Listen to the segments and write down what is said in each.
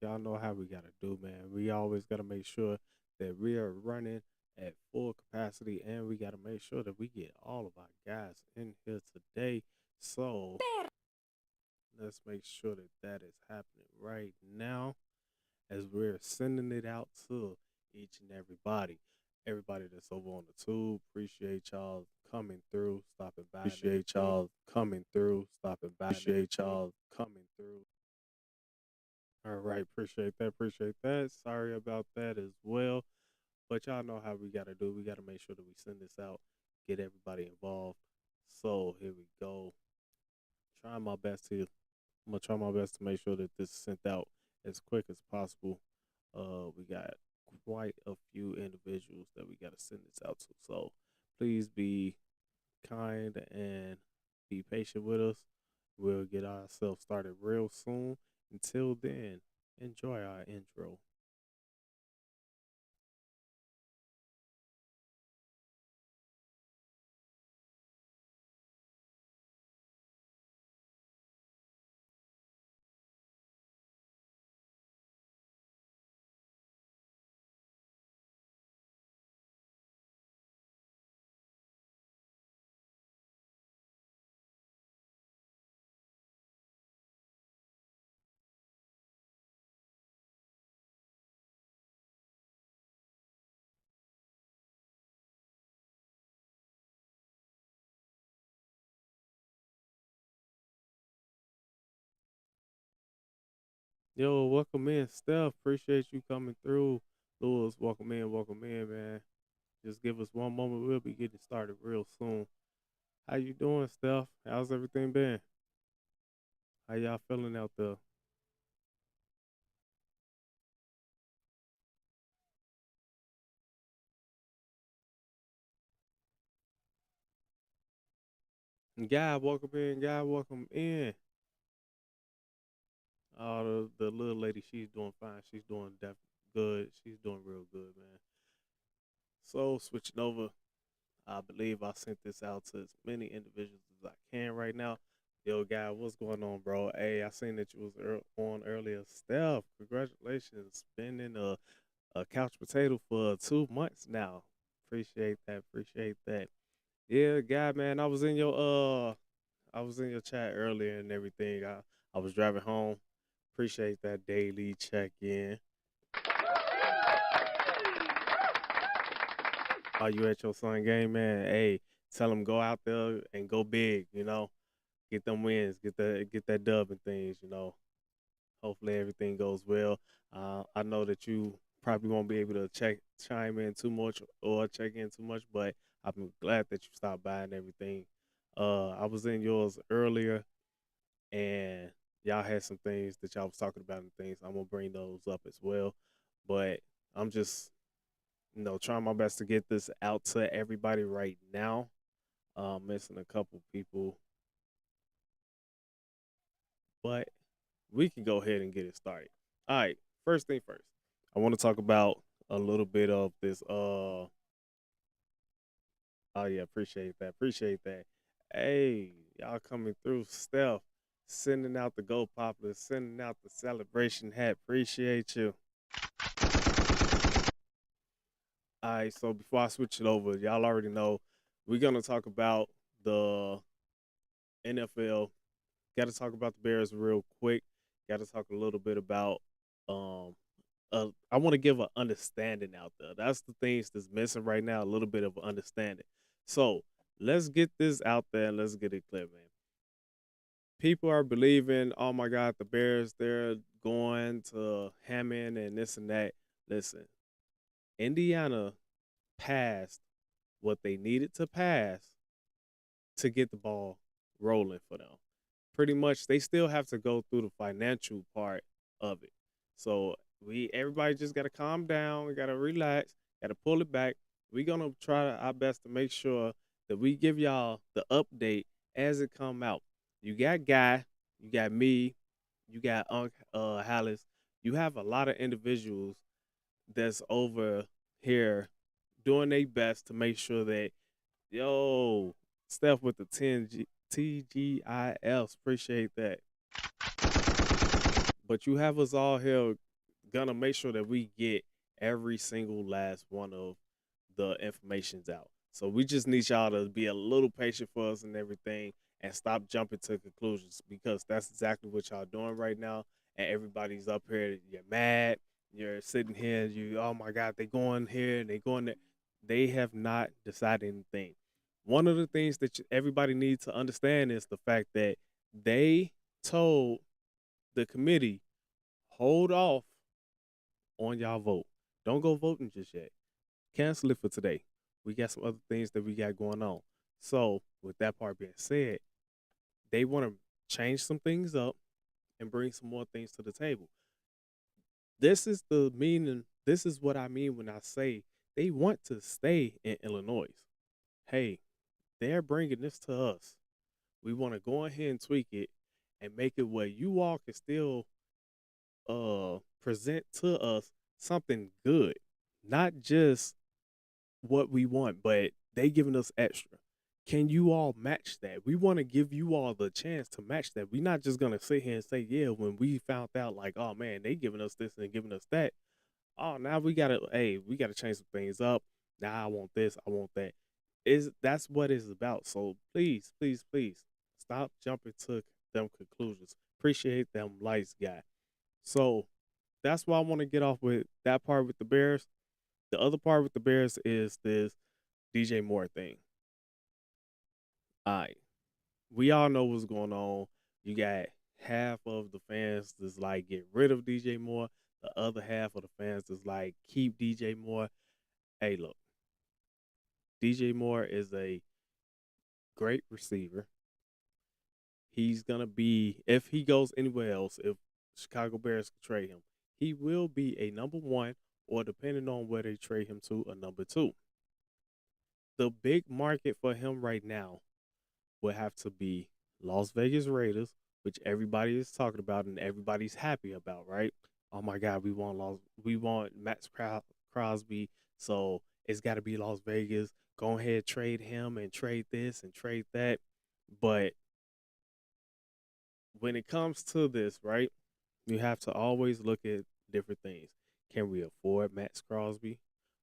Y'all know how we gotta do, man. We always gotta make sure that we are running at full capacity, and we gotta make sure that we get all of our guys in here today. So let's make sure that that is happening right now as we're sending it out to each and everybody. Everybody that's over on the tube, appreciate y'all coming through, stopping by. Appreciate y'all coming through, stopping by. Appreciate y'all coming through. All right, appreciate that. Appreciate that. Sorry about that as well. But y'all know how we gotta do. We gotta make sure that we send this out, get everybody involved. So here we go. Trying my best to I'm gonna try my best to make sure that this is sent out as quick as possible. We got quite a few individuals that we gotta send this out to. So please be kind and be patient with us. We'll get ourselves started real soon. Until then, enjoy our intro. Yo, welcome in, Steph. Appreciate you coming through. Lewis, welcome in, man. Just give us one moment. We'll be getting started real soon. How you doing, Steph? How's everything been? How y'all feeling out there? Guy, welcome in. Guy, welcome in. The little lady, she's doing fine. She's doing good. She's doing real good, man. So switching over, I believe I sent this out to as many individuals as I can right now. Yo, guy, what's going on, bro? Hey, I seen that you was on earlier. Steph, congratulations, spending a couch potato for 2 months now. Appreciate that. Appreciate that. Yeah, guy, man, I was in your chat earlier and everything. I was driving home. Appreciate that daily check in. Are you at your son game, man? Hey, tell him go out there and go big. Get them wins, get that dub and things. Hopefully everything goes well. I know that you probably won't be able to chime in too much or check in too much, but I'm glad that you stopped by and everything. I was in yours earlier, and y'all had some things that y'all was talking about and things. I'm gonna bring those up as well, but I'm just trying my best to get this out to everybody right now. Missing a couple people, but we can go ahead and get it started. All right, first thing first, I want to talk about a little bit of this. Oh yeah, appreciate that. Appreciate that. Hey, y'all coming through, Steph, sending out the Go Popular, sending out the celebration hat. Appreciate you. All right, so before I switch it over, y'all already know we're gonna talk about the NFL. Got to talk about the Bears real quick. Got to talk a little bit about. Um, I want to give an understanding out there. That's the things that's missing right now. A little bit of understanding. So let's get this out there and let's get it clear, man. People are believing, oh my God, the Bears, they're going to Hammond and this and that. Listen, Indiana passed what they needed to pass to get the ball rolling for them. Pretty much, they still have to go through the financial part of it. So everybody just got to calm down. We got to relax. Got to pull it back. We're gonna try our best to make sure that we give y'all the update as it come out. You got Guy, you got me, you got Unc Hallis. You have a lot of individuals that's over here doing their best to make sure that yo Steph with the 10 TGIFs. Appreciate that. But you have us all here gonna make sure that we get every single last one of the informations out. So we just need y'all to be a little patient for us and everything, and stop jumping to conclusions, because that's exactly what y'all doing right now. And everybody's up here. You're mad. You're sitting here. Oh my God, they going here and they going there. They have not decided anything. One of the things that everybody needs to understand is the fact that they told the committee, hold off on y'all vote. Don't go voting just yet. Cancel it for today. We got some other things that we got going on. So, with that part being said, they want to change some things up and bring some more things to the table. This is the meaning. This is what I mean when I say they want to stay in Illinois. Hey, they're bringing this to us. We want to go ahead and tweak it and make it where you all can still present to us something good, not just what we want, but they giving us extra. Can you all match that? We want to give you all the chance to match that. We're not just gonna sit here and say, yeah, when we found out, like, oh man, they giving us this and giving us that. Oh, now we gotta change some things up. Now I want this, I want that. That's what it's about. So please, please, please stop jumping to them conclusions. Appreciate them lights, guy. So that's why I want to get off with that part with the Bears. The other part with the Bears is this DJ Moore thing. All right. We all know what's going on. You got half of the fans that's like, get rid of DJ Moore. The other half of the fans that's like, keep DJ Moore. Hey, look, DJ Moore is a great receiver. He's going to be, if he goes anywhere else, if Chicago Bears trade him, he will be a number one, or depending on where they trade him to, a number two. The big market for him right now would have to be Las Vegas Raiders, which everybody is talking about and everybody's happy about, right? Oh my God, we want Max Crosby, so it's got to be Las Vegas. Go ahead, trade him and trade this and trade that. But when it comes to this, right, you have to always look at different things. Can we afford Max Crosby?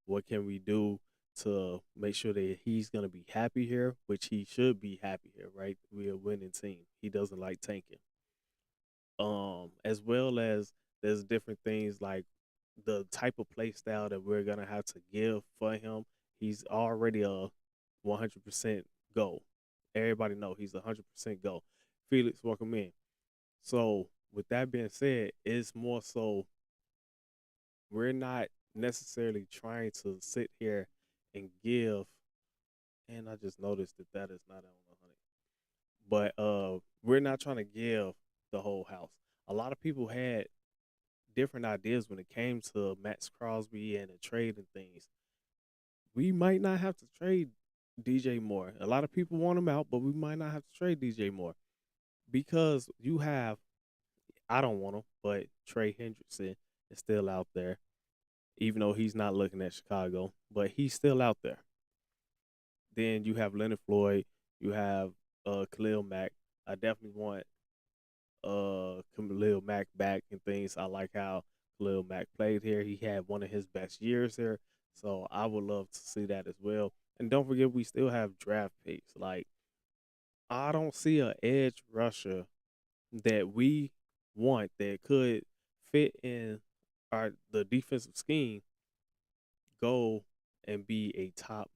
What can we do to make sure that he's going to be happy here, which he should be happy here, right? We're a winning team. He doesn't like tanking. As well as there's different things like the type of play style that we're going to have to give for him. He's already a 100% go. Everybody know he's 100% go. Felix, welcome in. So with that being said, it's more so we're not necessarily trying to sit here and give. And I just noticed that that is not on 100. But we're not trying to give the whole house. A lot of people had different ideas when it came to Max Crosby and the trade and things. We might not have to trade DJ Moore. A lot of people want him out, but we might not have to trade DJ Moore because you have, I don't want him, but Trey Hendrickson is still out there, even though he's not looking at Chicago, but he's still out there. Then you have Leonard Floyd, you have Khalil Mack. I definitely want Khalil Mack back and things. I like how Khalil Mack played here. He had one of his best years here, so I would love to see that as well. And don't forget, we still have draft picks. Like, I don't see an edge rusher that we want that could fit in the defensive scheme, go and be a top,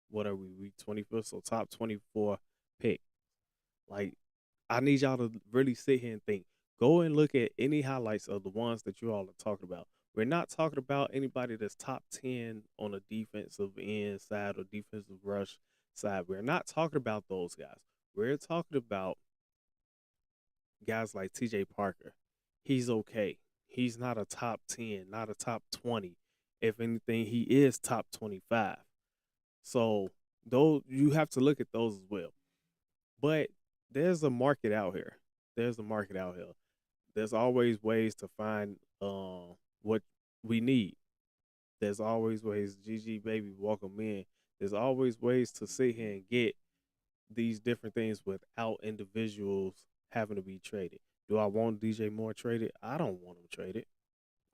what are we, week 24, so top 24 pick. Like, I need y'all to really sit here and think. Go and look at any highlights of the ones that you all are talking about. We're not talking about anybody that's top 10 on the defensive end side or defensive rush side. We're not talking about those guys. We're talking about guys like TJ Parker. He's okay. He's not a top 10, not a top 20. If anything, he is top 25. So those, you have to look at those as well. But there's a market out here. There's a market out here. There's always ways to find what we need. There's always ways, GG baby, welcome in. There's always ways to sit here and get these different things without individuals having to be traded. Do I want DJ Moore traded? I don't want him traded.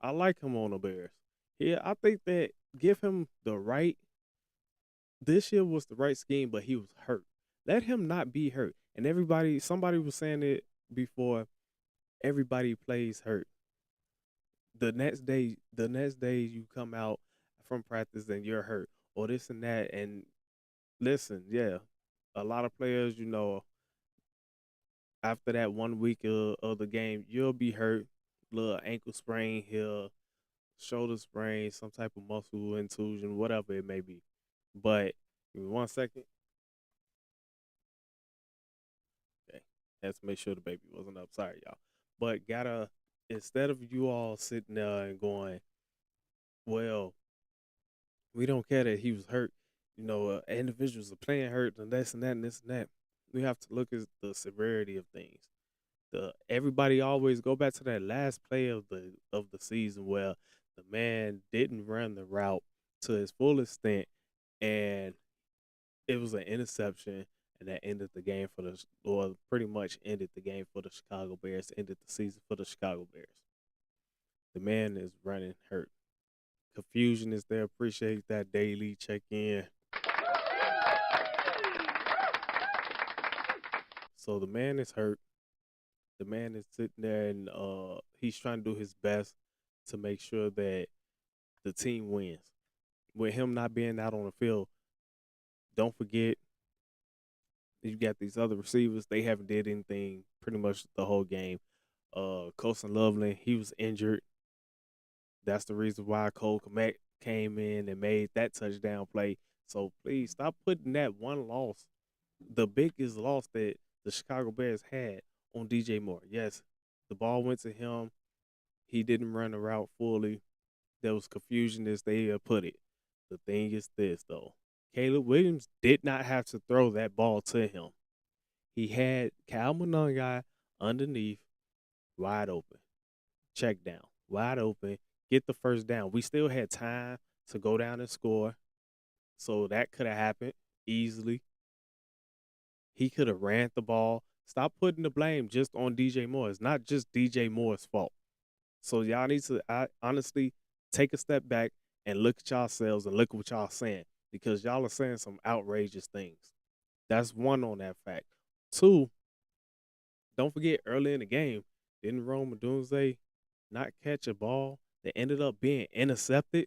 I like him on the Bears. Yeah, I think that give him the right. This year was the right scheme, but he was hurt. Let him not be hurt. And somebody was saying it before. Everybody plays hurt. The next day you come out from practice and you're hurt or this and that. And listen, yeah, a lot of players, after that 1 week of the game, you'll be hurt. Little ankle sprain here, shoulder sprain, some type of muscle intusion, whatever it may be. But give me 1 second. Okay. Had to make sure the baby wasn't up. Sorry, y'all. But instead of you all sitting there and going, well, we don't care that he was hurt. Individuals are playing hurt and this and that and this and that. We have to look at the severity of things. Everybody always go back to that last play of the season where the man didn't run the route to his full extent, and it was an interception, and that ended the game or pretty much ended the game for the Chicago Bears, ended the season for the Chicago Bears. The man is running hurt. Confusion is there. Appreciate that daily check in. So the man is hurt. The man is sitting there and he's trying to do his best to make sure that the team wins. With him not being out on the field, don't forget you got these other receivers. They haven't did anything pretty much the whole game. Colson Loveland, he was injured. That's the reason why Cole Kmet came in and made that touchdown play. So please stop putting that one loss, the biggest loss that the Chicago Bears had, on DJ Moore. Yes, the ball went to him. He didn't run the route fully. There was confusion as they put it. The thing is this, though. Caleb Williams did not have to throw that ball to him. He had Cal Monongai underneath, wide open. Check down, wide open. Get the first down. We still had time to go down and score. So that could have happened easily. He could have ran the ball. Stop putting the blame just on DJ Moore. It's not just DJ Moore's fault. So y'all need to honestly take a step back and look at yourselves and look at what y'all saying, because y'all are saying some outrageous things. That's one on that fact. Two, don't forget early in the game, didn't Rome Odunze not catch a ball that ended up being intercepted?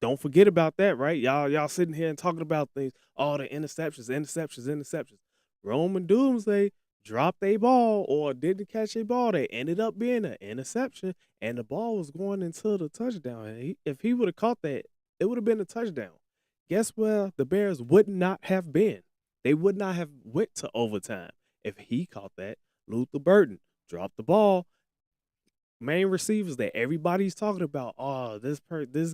Don't forget about that, right? Y'all sitting here and talking about things. Oh, the interceptions. Roman Doomsday dropped a ball or didn't catch a ball that ended up being an interception, and the ball was going into the touchdown. And if he would have caught that, it would have been a touchdown. Guess where the Bears would not have been? They would not have went to overtime if he caught that. Luther Burton dropped the ball. Main receivers that everybody's talking about. Oh, this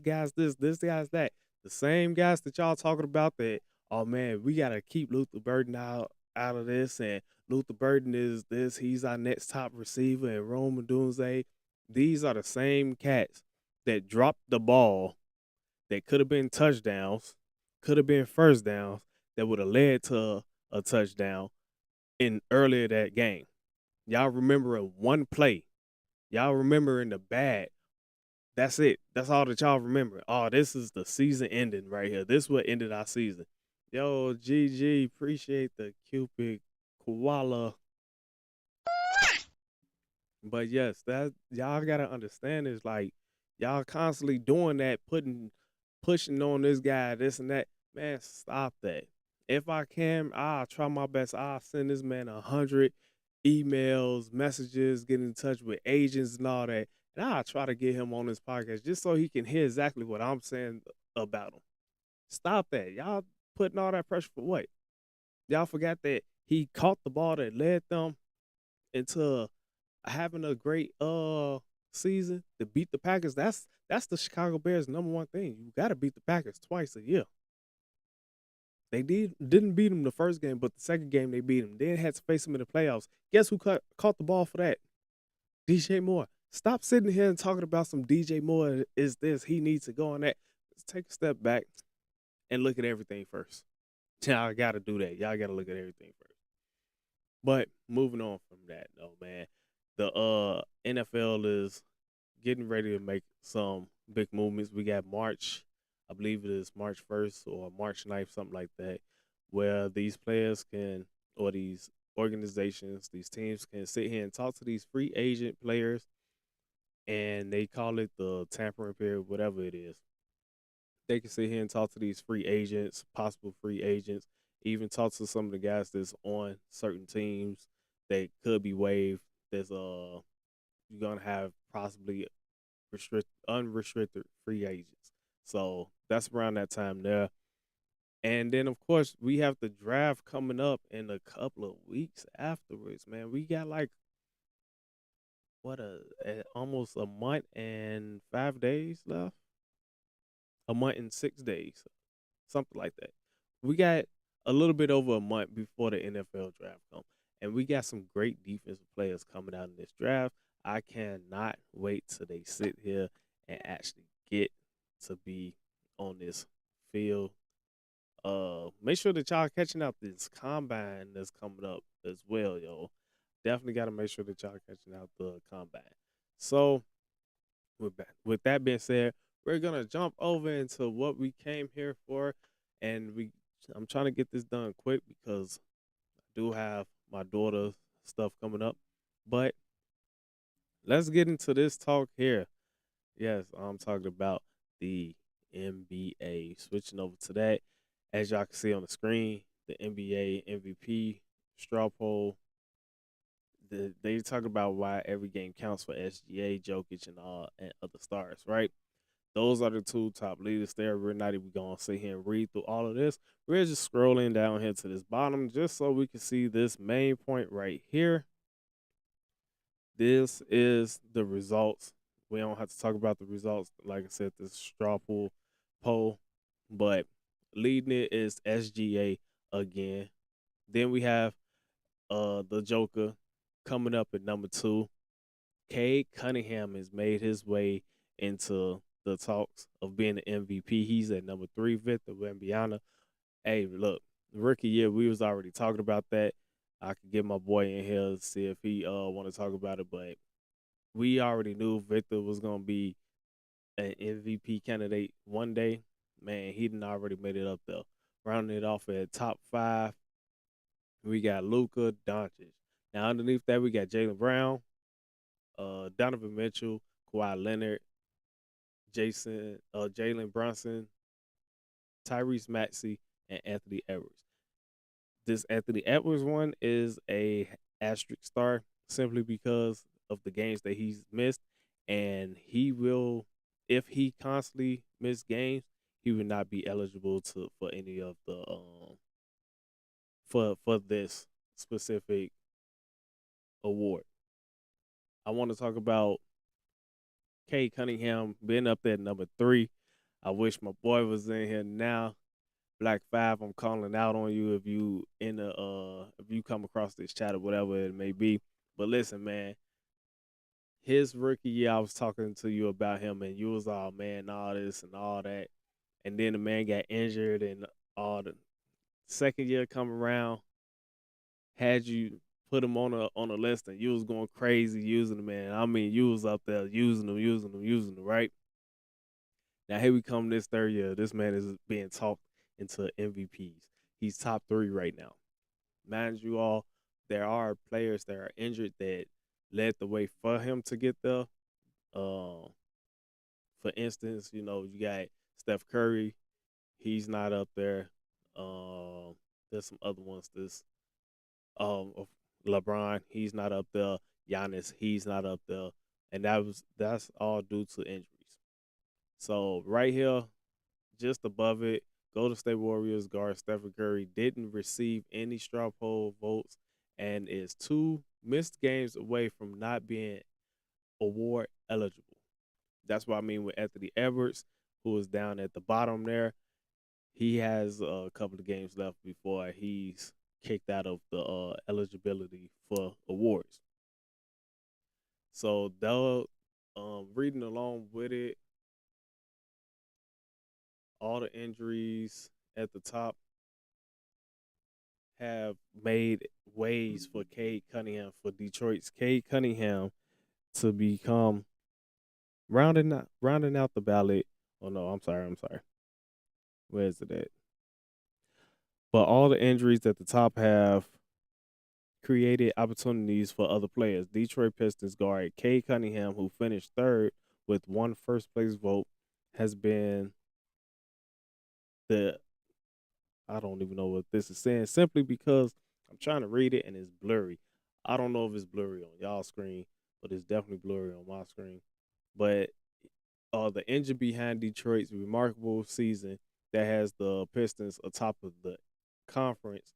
guy's this guy's that. The same guys that y'all talking about that, oh man, we gotta keep Luther Burton out of this, and Luther Burton is this, he's our next top receiver, and Roman Dunze. These are the same cats that dropped the ball that could have been touchdowns, could have been first downs, that would have led to a touchdown in earlier that game. Y'all remember one play. Y'all remember in the bad. That's it. That's all that y'all remember. Oh, this is the season ending right here. This is what ended our season. Yo, GG, appreciate the Cupid koala. But yes, that y'all gotta understand is like y'all constantly doing that, pushing on this guy, this and that. Man, stop that. If I can, I'll try my best. I'll send this man 100 emails, messages, get in touch with agents and all that. And I'll try to get him on this podcast just so he can hear exactly what I'm saying about him. Stop that. Y'all putting all that pressure for what? Y'all forgot that he caught the ball that led them into having a great season to beat the Packers. That's the Chicago Bears' number one thing. You got to beat the Packers twice a year. They didn't beat them the first game, but the second game they beat them. Then had to face them in the playoffs. Guess who caught the ball for that? DJ Moore. Stop sitting here and talking about some DJ Moore is this. He needs to go on that. Let's take a step back and look at everything first. Y'all got to do that. Y'all got to look at everything first. But moving on from that, though, man, the NFL is getting ready to make some big movements. We got March, I believe it is March 1st or March 9th, something like that, where these players can, or these organizations, these teams can sit here and talk to these free agent players, and they call it the tampering period, whatever it is. They can sit here and talk to these free agents, possible free agents, even talk to some of the guys that's on certain teams that could be waived. There's you're gonna have possibly unrestricted free agents. So that's around that time there. And then of course we have the draft coming up in a couple of weeks afterwards, man. We got like almost a month and 5 days left. A month and 6 days, something like that. We got a little bit over a month before the NFL draft comes. And we got some great defensive players coming out in this draft. I cannot wait till they sit here and actually get to be on this field. Make sure that y'all catching out this combine that's coming up as well, yo. Definitely got to make sure that y'all catching out the combine. So, with that being said, we're gonna jump over into what we came here for, and I'm trying to get this done quick because I do have my daughter's stuff coming up. But let's get into this talk here. Yes, I'm talking about the NBA. Switching over to that, as y'all can see on the screen, the NBA MVP straw poll. They talk about why every game counts for SGA, Jokic, and other stars, right? Those are the two top leaders there. We're not even going to sit here and read through all of this. We're just scrolling down here to this bottom just so we can see this main point right here. This is the results. We don't have to talk about the results. Like I said, this straw poll, but leading it is SGA again. Then we have the Joker coming up at number 2. Cade Cunningham has made his way into the talks of being the MVP. He's at number 3. Victor Wembanyama. Hey, look, rookie year, we was already talking about that. I could get my boy in here to see if he want to talk about it, but we already knew Victor was gonna be an MVP candidate one day. Man, he done already made it up there. Rounding it off at top 5, we got Luka Doncic. Now underneath that, we got Jaylen Brown, Donovan Mitchell, Kawhi Leonard, Jalen Brunson, Tyrese Maxey, and Anthony Edwards. This Anthony Edwards one is a asterisk star simply because of the games that he's missed, and he will, if he constantly miss games, he would not be eligible for any of the for this specific award. I want to talk about Cade Cunningham being up there at number 3. I wish my boy was in here now. Black 5, I'm calling out on you if you come across this chat or whatever it may be. But listen, man, his rookie year, I was talking to you about him, and you was all, man, all this and all that. And then the man got injured, and all the second year come around, had you put him on a list, and you was going crazy using the man. I mean, you was up there using him, right? Now here we come this third year. This man is being talked into MVPs. He's top 3 right now. Mind you all, there are players that are injured that led the way for him to get there. For instance, you got Steph Curry. He's not up there. There's some other ones. Of LeBron, he's not up there. Giannis, he's not up there. And that's all due to injuries. So right here, just above it, Golden State Warriors guard Stephen Curry didn't receive any straw poll votes and is 2 missed games away from not being award eligible. That's what I mean with Anthony Edwards, who is down at the bottom there. He has a couple of games left before he's kicked out of the eligibility for awards. So they'll reading along with it, all the injuries at the top have made ways for Cade Cunningham, for Detroit's Cade Cunningham, to become rounding out the ballot. Oh no, I'm sorry. Where is it at? But all the injuries at the top have created opportunities for other players. Detroit Pistons guard Kay Cunningham, who finished third with one first place vote, has been the I don't even know what this is saying simply because I'm trying to read it and it's blurry. I don't know if it's blurry on y'all screen, but it's definitely blurry on my screen. But the engine behind Detroit's remarkable season that has the Pistons atop of the conference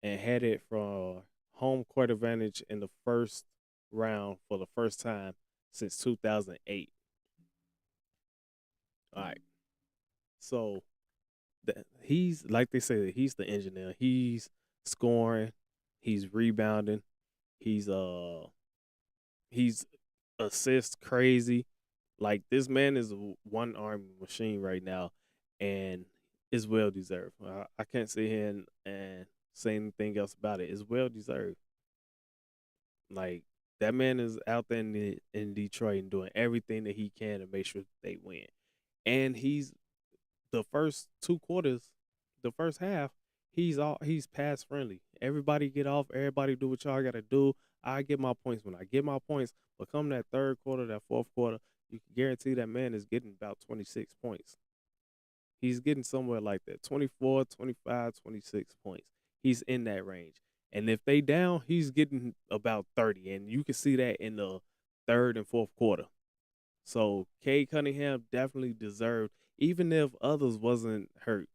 and headed for home court advantage in the first round for the first time since 2008. All right. So he's like they say, he's the engineer. He's scoring, he's rebounding, he's he's assist crazy. Like this man is a one arm machine right now, and is well deserved. I can't sit here and say anything else about it. It's well deserved. Like that man is out there in Detroit and doing everything that he can to make sure they win. And he's the first two quarters, the first half, he's pass friendly. Everybody get off. Everybody do what y'all gotta do. I get my points when I get my points. But come that third quarter, that fourth quarter, you can guarantee that man is getting about 26 points. He's getting somewhere like that 24, 25, 26 points. He's in that range. And if they down, he's getting about 30. And you can see that in the third and fourth quarter. So Cade Cunningham definitely deserved, even if others wasn't hurt,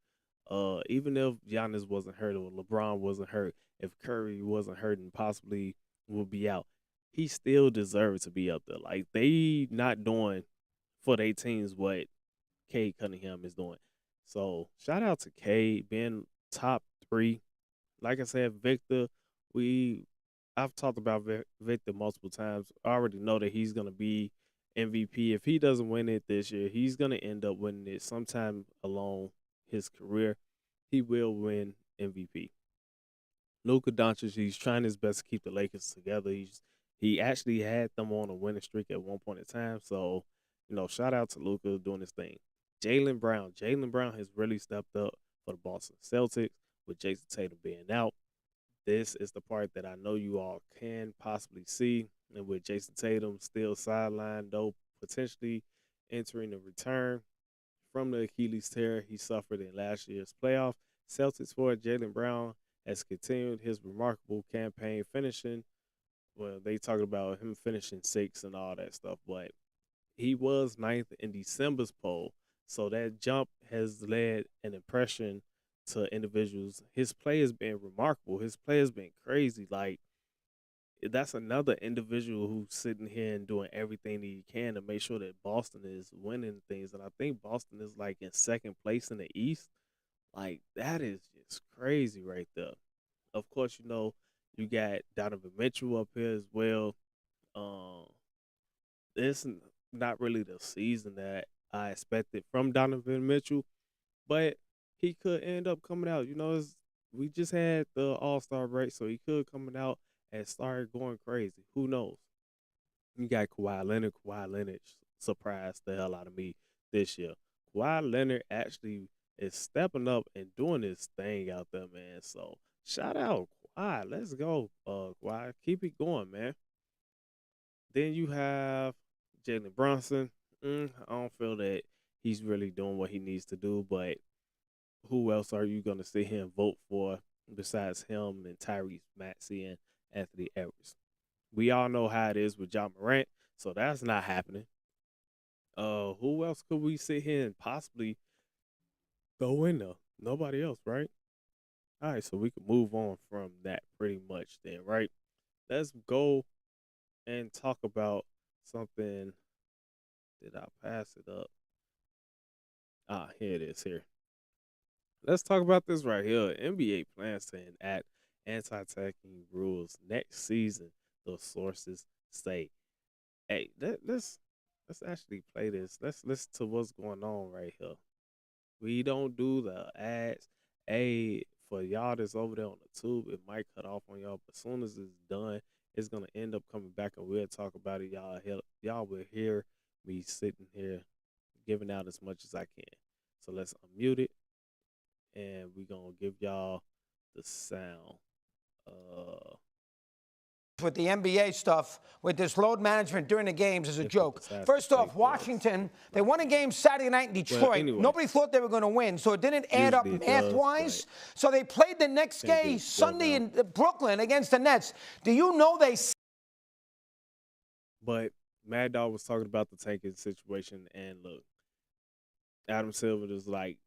even if Giannis wasn't hurt or LeBron wasn't hurt, if Curry wasn't hurt and possibly would be out, he still deserved to be up there. Like they not doing for their teams what Cade Cunningham is doing. So shout out to Cade being top three. Like I said, Victor, we I've talked about Victor multiple times. I already know that he's gonna be MVP. If he doesn't win it this year, he's gonna end up winning it sometime along his career. He will win MVP. Luka Doncic, he's trying his best to keep the Lakers together. He actually had them on a winning streak at one point in time. So, shout out to Luka doing his thing. Jaylen Brown. Jaylen Brown has really stepped up for the Boston Celtics with Jason Tatum being out. This is the part that I know you all can possibly see. And with Jason Tatum still sidelined, though potentially entering a return from the Achilles tear he suffered in last year's playoff, Celtics forward Jaylen Brown has continued his remarkable campaign, finishing. Well, they talking about him finishing sixth and all that stuff, but he was ninth in December's poll. So that jump has led an impression to individuals. His play has been remarkable. His play has been crazy. Like that's another individual who's sitting here and doing everything he can to make sure that Boston is winning things. And I think Boston is like in second place in the East. Like that is just crazy right there. Of course, you got Donovan Mitchell up here as well. Um, it's not really the season that I expected from Donovan Mitchell, but he could end up coming out. We just had the All Star break, so he could coming out and start going crazy. Who knows? You got Kawhi Leonard. Kawhi Leonard surprised the hell out of me this year. Kawhi Leonard actually is stepping up and doing this thing out there, man. So shout out Kawhi. Let's go, Kawhi. Keep it going, man. Then you have Jalen Brunson. I don't feel that he's really doing what he needs to do, but who else are you going to sit here and vote for besides him and Tyrese Maxey and Anthony Edwards? We all know how it is with John Morant, so that's not happening. Who else could we sit here and possibly throw in there? Nobody else, right? All right, so we can move on from that pretty much then, right? Let's go and talk about something. Did I pass it up? Here it is here. Let's talk about this right here. NBA plans to enact anti-tagging rules next season, the sources say. Hey, let's actually play this. Let's listen to what's going on right here. We don't do the ads. Hey, for y'all that's over there on the tube, it might cut off on y'all, but as soon as it's done, it's gonna end up coming back and we'll talk about it. Y'all will hear me sitting here giving out as much as I can. So let's unmute it, and we're gonna give y'all the sound. With the NBA stuff, with this load management during the games is a If the joke. disaster First off, take place. Washington, they won a game Saturday night in Detroit. anyway. Nobody thought they were going to win, so it didn't add up Usually it does, math-wise. but So they played the next can't get game it Sunday spelled in Brooklyn against the Nets. Do you know they But Mad Dog was talking about the tanking situation, and look, Adam Silver was like,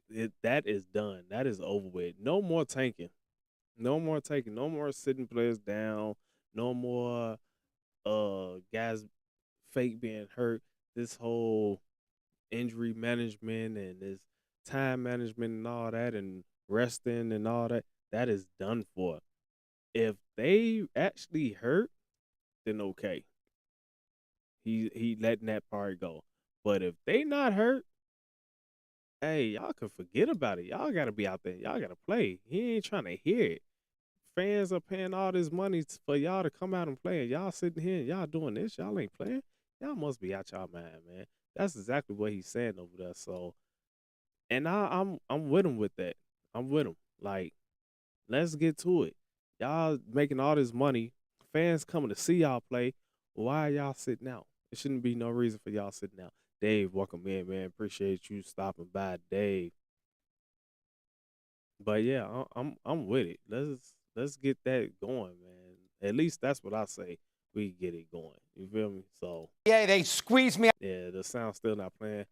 that is done. That is over with. No more tanking. No more tanking. No more sitting players down. No more guys fake being hurt. This whole injury management and this time management and all that and resting and all that, that is done for. If they actually hurt, then okay. He letting that part go. But if they not hurt, hey, y'all can forget about it. Y'all gotta be out there. Y'all gotta play. He ain't trying to hear it. Fans are paying all this money for y'all to come out and play, and y'all sitting here and y'all doing this. Y'all ain't playing. Y'all must be out y'all mind, man. That's exactly what he's saying over there. So, and I'm with him with that. I'm with him. Like, let's get to it. Y'all making all this money. Fans coming to see y'all play. Why are y'all sitting out? There shouldn't be no reason for y'all sitting out. Dave, welcome in, man. Appreciate you stopping by, Dave. But yeah, I'm with it. Let's get that going, man. At least that's what I say. We get it going. You feel me? So Yeah, they squeezed me. yeah, the sound's still not playing.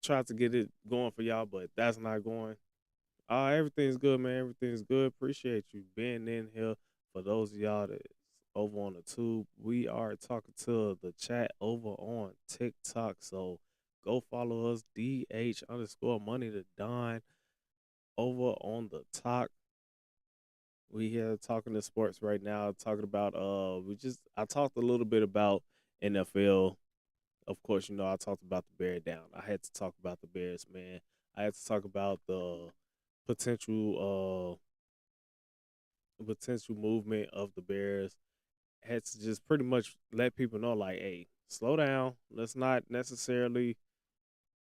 Tried to get it going for y'all, but that's not going. Everything's good, man. Everything's good. Appreciate you being in here. For those of y'all that's over on the tube, we are talking to the chat over on TikTok. So go follow us, DH_money to Don over on the talk. We here talking to sports right now, talking about I talked a little bit about NFL. Of course, I talked about the Bear down. I had to talk about the Bears, man. I had to talk about the potential movement of the Bears. Had to just pretty much let people know, like, hey, slow down. Let's not necessarily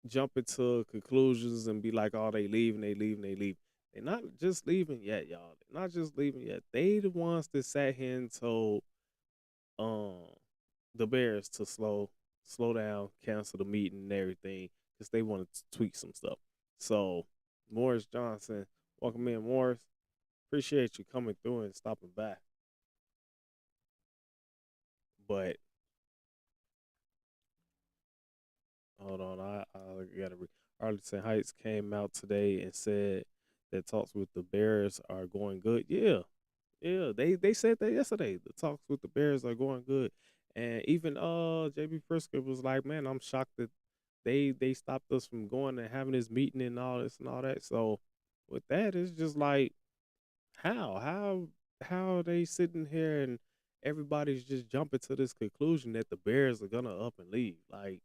jump into conclusions and be like, oh, they leaving. They're not just leaving yet, y'all. They're not just leaving yet. They the ones that sat here and told the Bears to slow down, cancel the meeting and everything, because they wanted to tweak some stuff. So Morris Johnson, welcome in, Morris. Appreciate you coming through and stopping by. But hold on, I gotta read. Arlington Heights came out today and said that talks with the Bears are going good. Yeah, they said that yesterday. The talks with the Bears are going good, and even JB Pritzker was like, man, I'm shocked that they stopped us from going and having this meeting and all this and all that. So with that, it's just like, how are they sitting here and everybody's just jumping to this conclusion that the Bears are gonna up and leave? Like,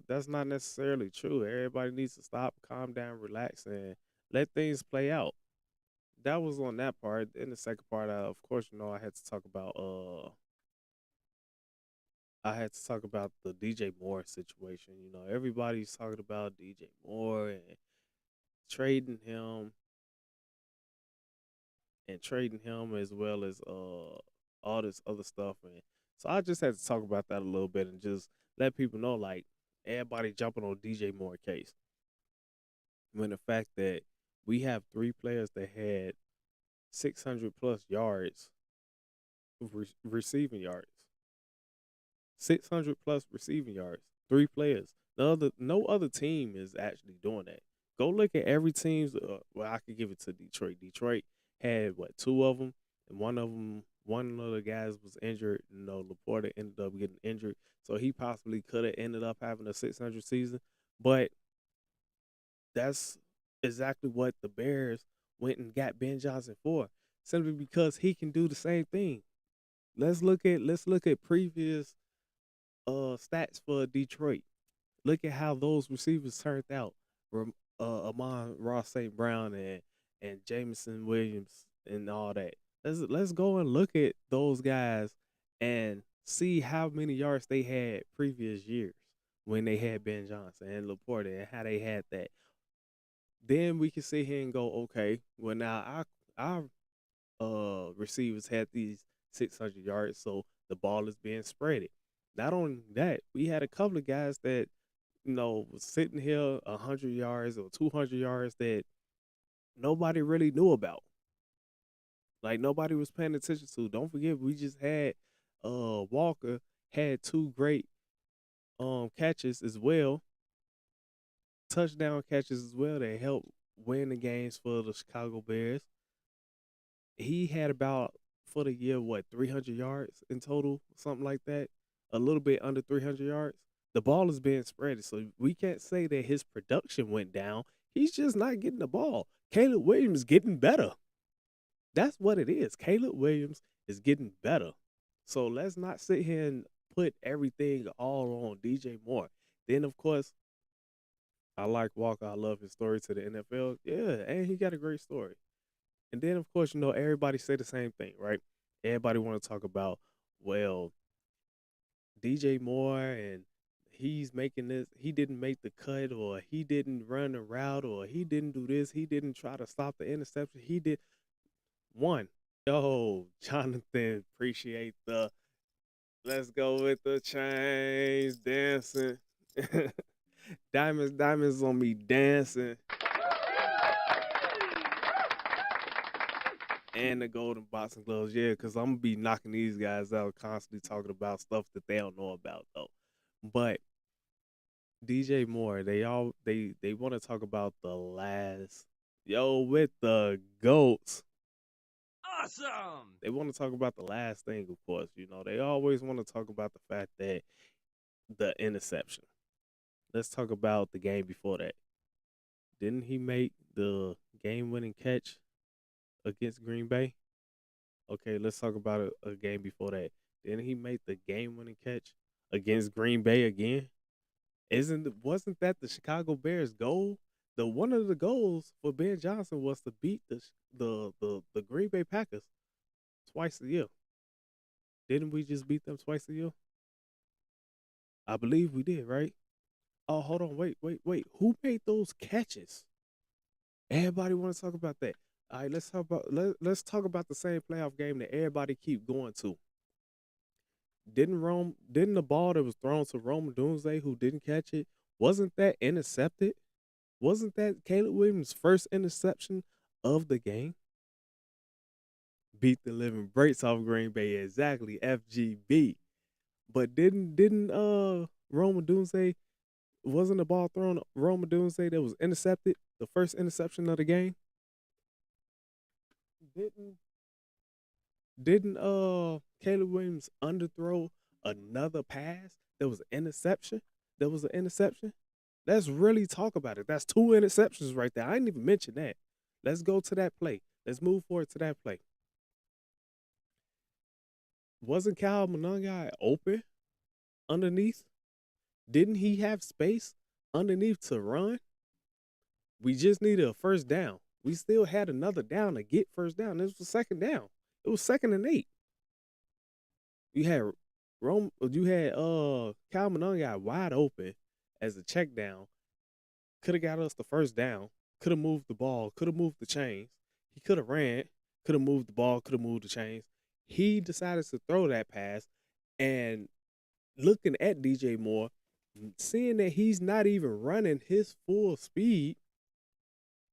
that's not necessarily true. Everybody needs to stop, calm down, relax, and let things play out. That was on that part. In the second part, of course, I had to talk about the DJ Moore situation. Everybody's talking about DJ Moore and trading him as well as all this other stuff. And so I just had to talk about that a little bit and just let people know, like, everybody jumping on DJ Moore case. When the fact that we have three players that had 600 plus yards, receiving yards, 600 plus receiving yards, three players. No other team is actually doing that. Go look at every team's. Well, I could give it to Detroit. Detroit had two of them, and one of the guys was injured. Laporta ended up getting injured, so he possibly could have ended up having a 600 season. But that's exactly what the Bears went and got Ben Johnson for, simply because he can do the same thing. Let's look at previous stats for Detroit. Look at how those receivers turned out. Amon-Ra St. Brown and Jameson Williams and all that. Let's go and look at those guys and see how many yards they had previous years when they had Ben Johnson and Laporta and how they had that. Then we can sit here and go, okay, well now our receivers had these 600 yards, so the ball is being spreaded. Not only that, we had a couple of guys that was sitting here 100 yards or 200 yards that nobody really knew about. Like nobody was paying attention to. Don't forget, we just had Walker had two great catches as well, touchdown catches as well that helped win the games for the Chicago Bears. He had about for the year 300 yards in total, something like that, a little bit under 300 yards. The ball is being spread, so we can't say that his production went down. He's just not getting the ball. Caleb Williams getting better. That's what it is. Caleb Williams is getting better. So let's not sit here and put everything all on DJ Moore. Then, of course, I like Walker. I love his story to the NFL. Yeah, and he got a great story. And then, of course, everybody say the same thing, right? Everybody want to talk about, well, DJ Moore and he's making this, he didn't make the cut, or he didn't run the route, or he didn't do this, he didn't try to stop the interception. He did one. Yo, Jonathan, appreciate the let's go with the chains dancing. diamonds on me dancing. And the golden boxing gloves, yeah, because I'm gonna be knocking these guys out, constantly talking about stuff that they don't know about though. But DJ Moore, they want to talk about the last with the GOATs. Awesome. They want to talk about the last thing, of course. They always want to talk about the fact that the interception. Let's talk about the game before that. Didn't he make the game-winning catch against Green Bay? Okay, let's talk about a game before that. Didn't he make the game-winning catch against Green Bay again? Wasn't that the Chicago Bears' goal? One of the goals for Ben Johnson was to beat the Green Bay Packers twice a year. Didn't we just beat them twice a year? I believe we did, right? Oh, hold on, wait. Who made those catches? Everybody want to talk about that. All right, let's talk about the same playoff game that everybody keep going to. Didn't the ball that was thrown to Rome Odunze, who didn't catch it, wasn't that intercepted? Wasn't that Caleb Williams' first interception of the game? Beat the living breaks off Green Bay, exactly, FGB. But didn't Rome Odunze, wasn't the ball thrown Rome Odunze that was intercepted, the first interception of the game? Didn't Caleb Williams underthrow another pass that was an interception? Let's really talk about it. That's two interceptions right there. I didn't even mention that. Let's go to that play. Let's move forward to that play. Wasn't Kyle Monangai open underneath? Didn't he have space underneath to run? We just needed a first down. We still had another down to get first down. This was second down. It was 2nd and 8. You had Kyle Monangai wide open as a check down. Could have got us the first down. Could have moved the ball. Could have moved the chains. He could have ran. Could have moved the ball. Could have moved the chains. He decided to throw that pass, and looking at DJ Moore, seeing that he's not even running his full speed,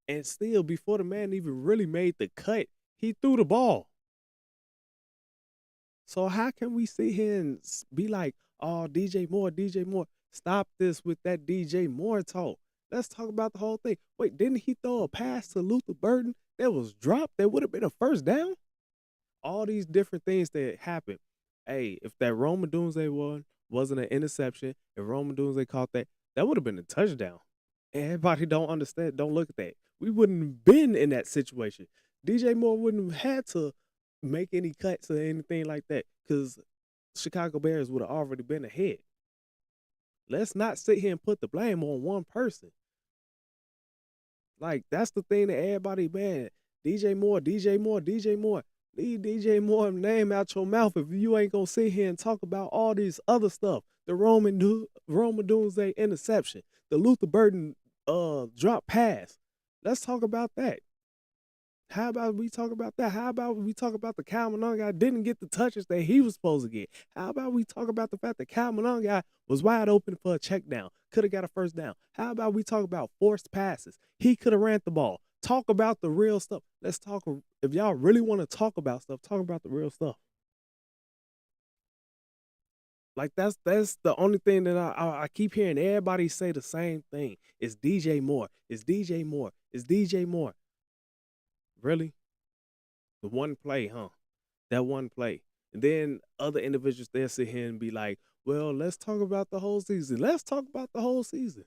and still before the man even really made the cut, he threw the ball. So how can we sit here and be like, oh, DJ Moore, stop this with that DJ Moore talk. Let's talk about the whole thing. Wait, didn't he throw a pass to Luther Burden that was dropped that would have been a first down? All these different things that happened. Hey, if that Rome Odunze one wasn't an interception, if Rome Odunze caught that, that would have been a touchdown. Everybody don't understand, don't look at that. We wouldn't have been in that situation. DJ Moore wouldn't have had to make any cuts or anything like that because Chicago Bears would have already been ahead. Let's not sit here and put the blame on one person. Like, that's the thing that everybody, man, DJ Moore. Leave DJ Moore name out your mouth if you ain't gonna sit here and talk about all these other stuff. The Roman Doomsday interception, the Luther Burden drop pass. Let's talk about that. How about we talk about that? How about we talk about the Kyle Mononga guy didn't get the touches that he was supposed to get? How about we talk about the fact that Kyle Mononga guy was wide open for a check down, could have got a first down? How about we talk about forced passes? He could have ran the ball. Talk about the real stuff. Let's talk. If y'all really want to talk about stuff, talk about the real stuff. Like that's the only thing that I keep hearing everybody say the same thing. It's DJ Moore. It's DJ Moore. It's DJ Moore. Really? The one play, huh? That one play. And then other individuals, they'll sit here and be like, well, let's talk about the whole season. Let's talk about the whole season.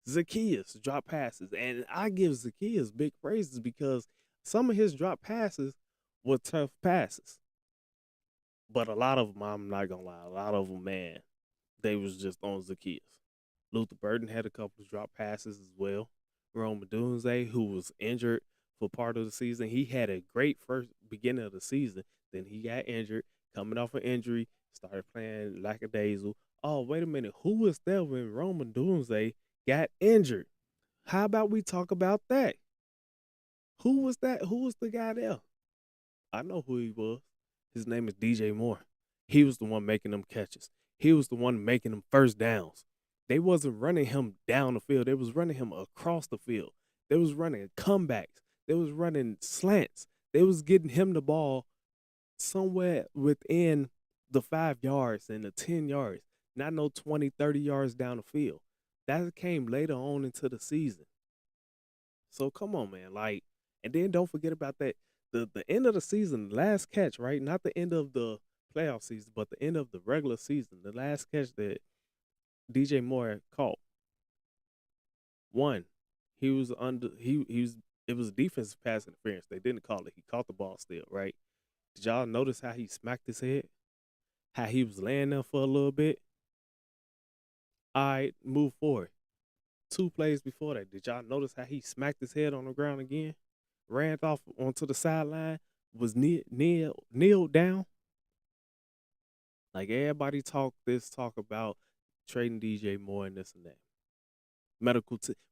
Zacchaeus drop passes. And I give Zacchaeus big praises because some of his drop passes were tough passes. But a lot of them, I'm not going to lie, a lot of them, man, they was just on Zacchaeus. Luther Burden had a couple of drop passes as well. Rome Dunze, who was injured for part of the season, he had a great first beginning of the season. Then he got injured, coming off an injury, started playing lackadaisical. Oh, wait a minute. Who was there when Roman Dunze got injured? How about we talk about that? Who was that? Who was the guy there? I know who he was. His name is DJ Moore. He was the one making them catches. He was the one making them first downs. They wasn't running him down the field. They was running him across the field. They was running comebacks. They was running slants. They was getting him the ball somewhere within the 5 yards and the 10 yards, not no 20, 30 yards down the field. That came later on into the season. So come on, man. Like, and then don't forget about that. The end of the season, the last catch, right? Not the end of the playoff season, but the end of the regular season. The last catch that DJ Moore caught. One, he was under he was it was defensive pass interference. They didn't call it. He caught the ball still, right? Did y'all notice how he smacked his head? How he was laying there for a little bit? All right, move forward. 2 plays before that, did y'all notice how he smacked his head on the ground again? Ran off onto the sideline, was kneeled down. Like everybody talk about trading DJ Moore and this and that.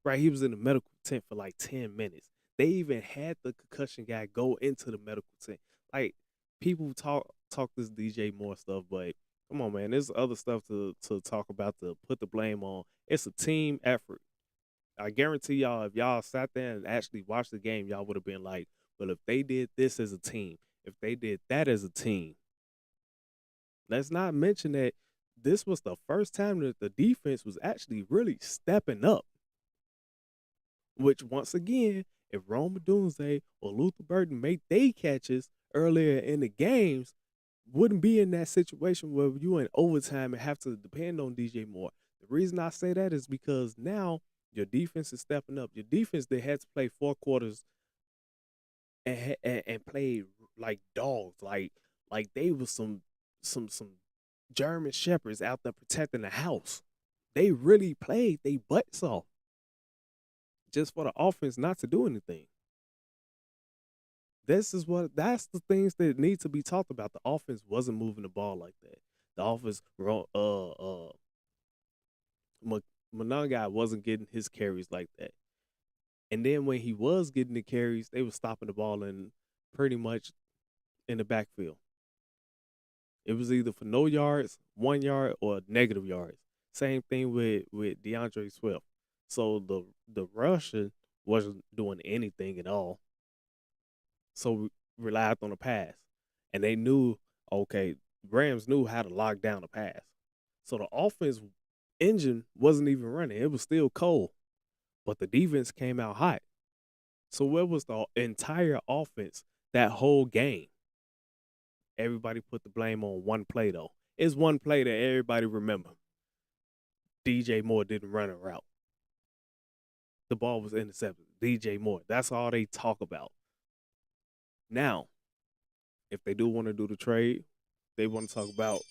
Right, he was in the medical tent for like 10 minutes. They even had the concussion guy go into the medical tent. Like people talk this DJ Moore stuff, but come on, man, there's other stuff to talk about, to put the blame on. It's a team effort. I guarantee y'all, if y'all sat there and actually watched the game, y'all would have been like, well, if they did this as a team, if they did that as a team. Let's not mention that this was the first time that the defense was actually really stepping up. Which, once again, if Rome Dunze or Luther Burden made they catches earlier in the games, wouldn't be in that situation where you in overtime and have to depend on DJ Moore. The reason I say that is because now your defense is stepping up. Your defense, they had to play 4 quarters and play like dogs, like they was some German shepherds out there protecting the house. They really played they butts off just for the offense not to do anything. That's the things that need to be talked about. The offense wasn't moving the ball like that. The offense, Mononga wasn't getting his carries like that. And then when he was getting the carries, they were stopping the ball in pretty much in the backfield. It was either for no yards, 1 yard, or negative yards. Same thing with DeAndre Swift. So the Russian wasn't doing anything at all. So relied on the pass. And they knew, okay, Rams knew how to lock down the pass. So the offense engine wasn't even running. It was still cold. But the defense came out hot. So where was the entire offense that whole game? Everybody put the blame on one play, though. It's one play that everybody remember. DJ Moore didn't run a route. The ball was intercepted. DJ Moore. That's all they talk about. Now, if they do want to do the trade, they want to talk about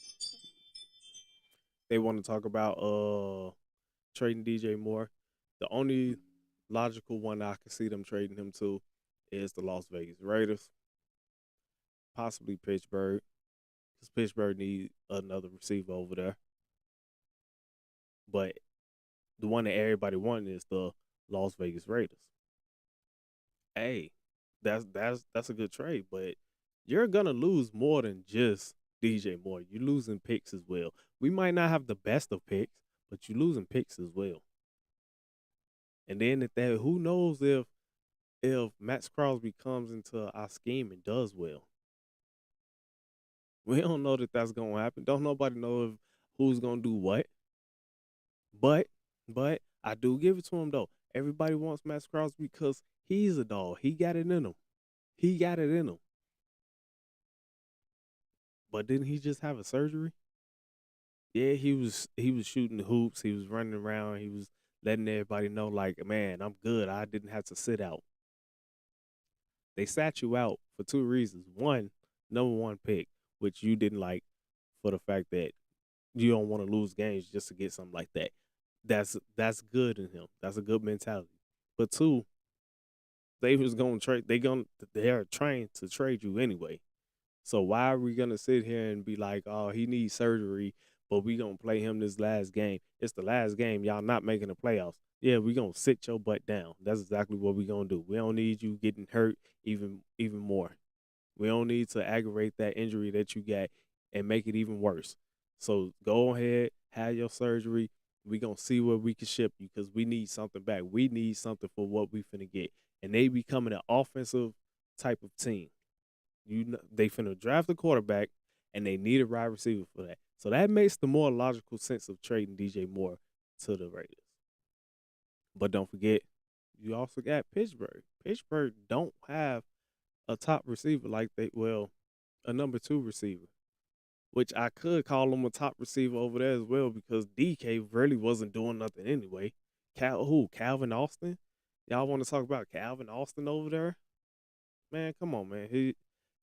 trading DJ Moore. The only logical one I can see them trading him to is the Las Vegas Raiders. possibly Pittsburgh, because Pittsburgh need another receiver over there. But the one that everybody wanted is the Las Vegas Raiders. Hey, that's a good trade, but you're gonna lose more than just DJ Moore. You're losing picks as well. We might not have the best of picks, but you're losing picks as well. And then at that, who knows if Max Crosby comes into our scheme and does well? We don't know that that's gonna happen. Don't nobody know if who's gonna do what. But I do give it to him though. Everybody wants Max Crosby because he's a dog. He got it in him. He got it in him. But didn't he just have a surgery? Yeah, he was shooting the hoops. He was running around. He was letting everybody know, like, man, I'm good. I didn't have to sit out. They sat you out for two reasons. One, number one pick, which you didn't like for the fact that you don't want to lose games just to get something like that. That's good in him. That's a good mentality. But two, they was gonna trade. They're trying to trade you anyway. So why are we gonna sit here and be like, oh, he needs surgery, but we gonna play him this last game? It's the last game. Y'all not making the playoffs. Yeah, we gonna sit your butt down. That's exactly what we gonna do. We don't need you getting hurt even more. We don't need to aggravate that injury that you got and make it even worse. So go ahead, have your surgery. We gonna see where we can ship you because we need something back. We need something for what we finna get. And they becoming an offensive type of team. They finna draft a quarterback, and they need a wide receiver for that. So that makes the more logical sense of trading DJ Moore to the Raiders. But don't forget, you also got Pittsburgh. Pittsburgh don't have a top receiver a number two receiver, which I could call him a top receiver over there as well because DK really wasn't doing nothing anyway. Calvin Austin? Y'all want to talk about Calvin Austin over there? Man, come on, man.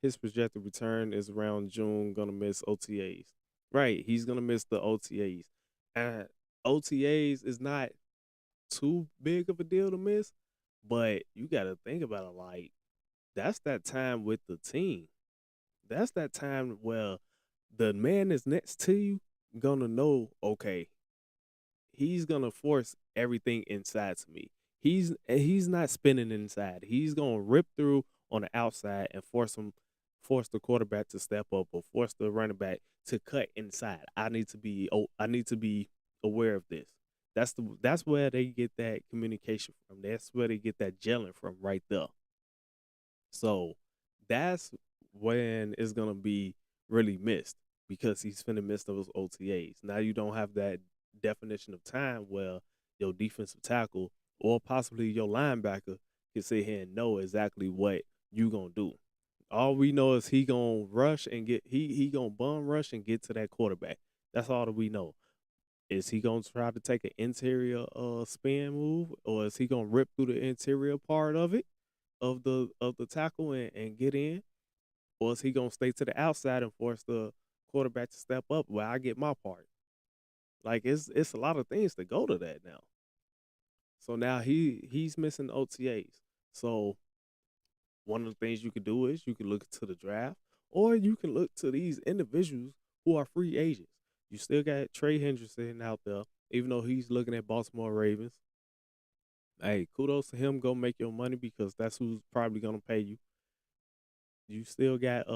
His projected return is around June, gonna miss OTAs. Right, he's gonna miss the OTAs. And OTAs is not too big of a deal to miss, but you gotta think about it like that's that time with the team. That's that time where the man that's next to you gonna know, okay, he's gonna force everything inside to me. He's not spinning inside. He's gonna rip through on the outside and force the quarterback to step up or force the running back to cut inside. I need to be aware of this. That's where they get that communication from. That's where they get that gelling from right there. So that's when it's gonna be really missed because he's finna miss those OTAs. Now you don't have that definition of time where your defensive tackle or possibly your linebacker can sit here and know exactly what you gonna do. All we know is he gonna rush and he gonna bum rush and get to that quarterback. That's all that we know. Is he gonna try to take an interior spin move, or is he gonna rip through the interior part of it of the tackle and get in, or is he gonna stay to the outside and force the quarterback to step up where I get my part? Like it's a lot of things to go to that now. So now he's missing OTAs. So one of the things you could do is you can look to the draft, or you can look to these individuals who are free agents. You still got Trey Hendrickson out there, even though he's looking at Baltimore Ravens. Hey, kudos to him. Go make your money because that's who's probably gonna pay you. You still got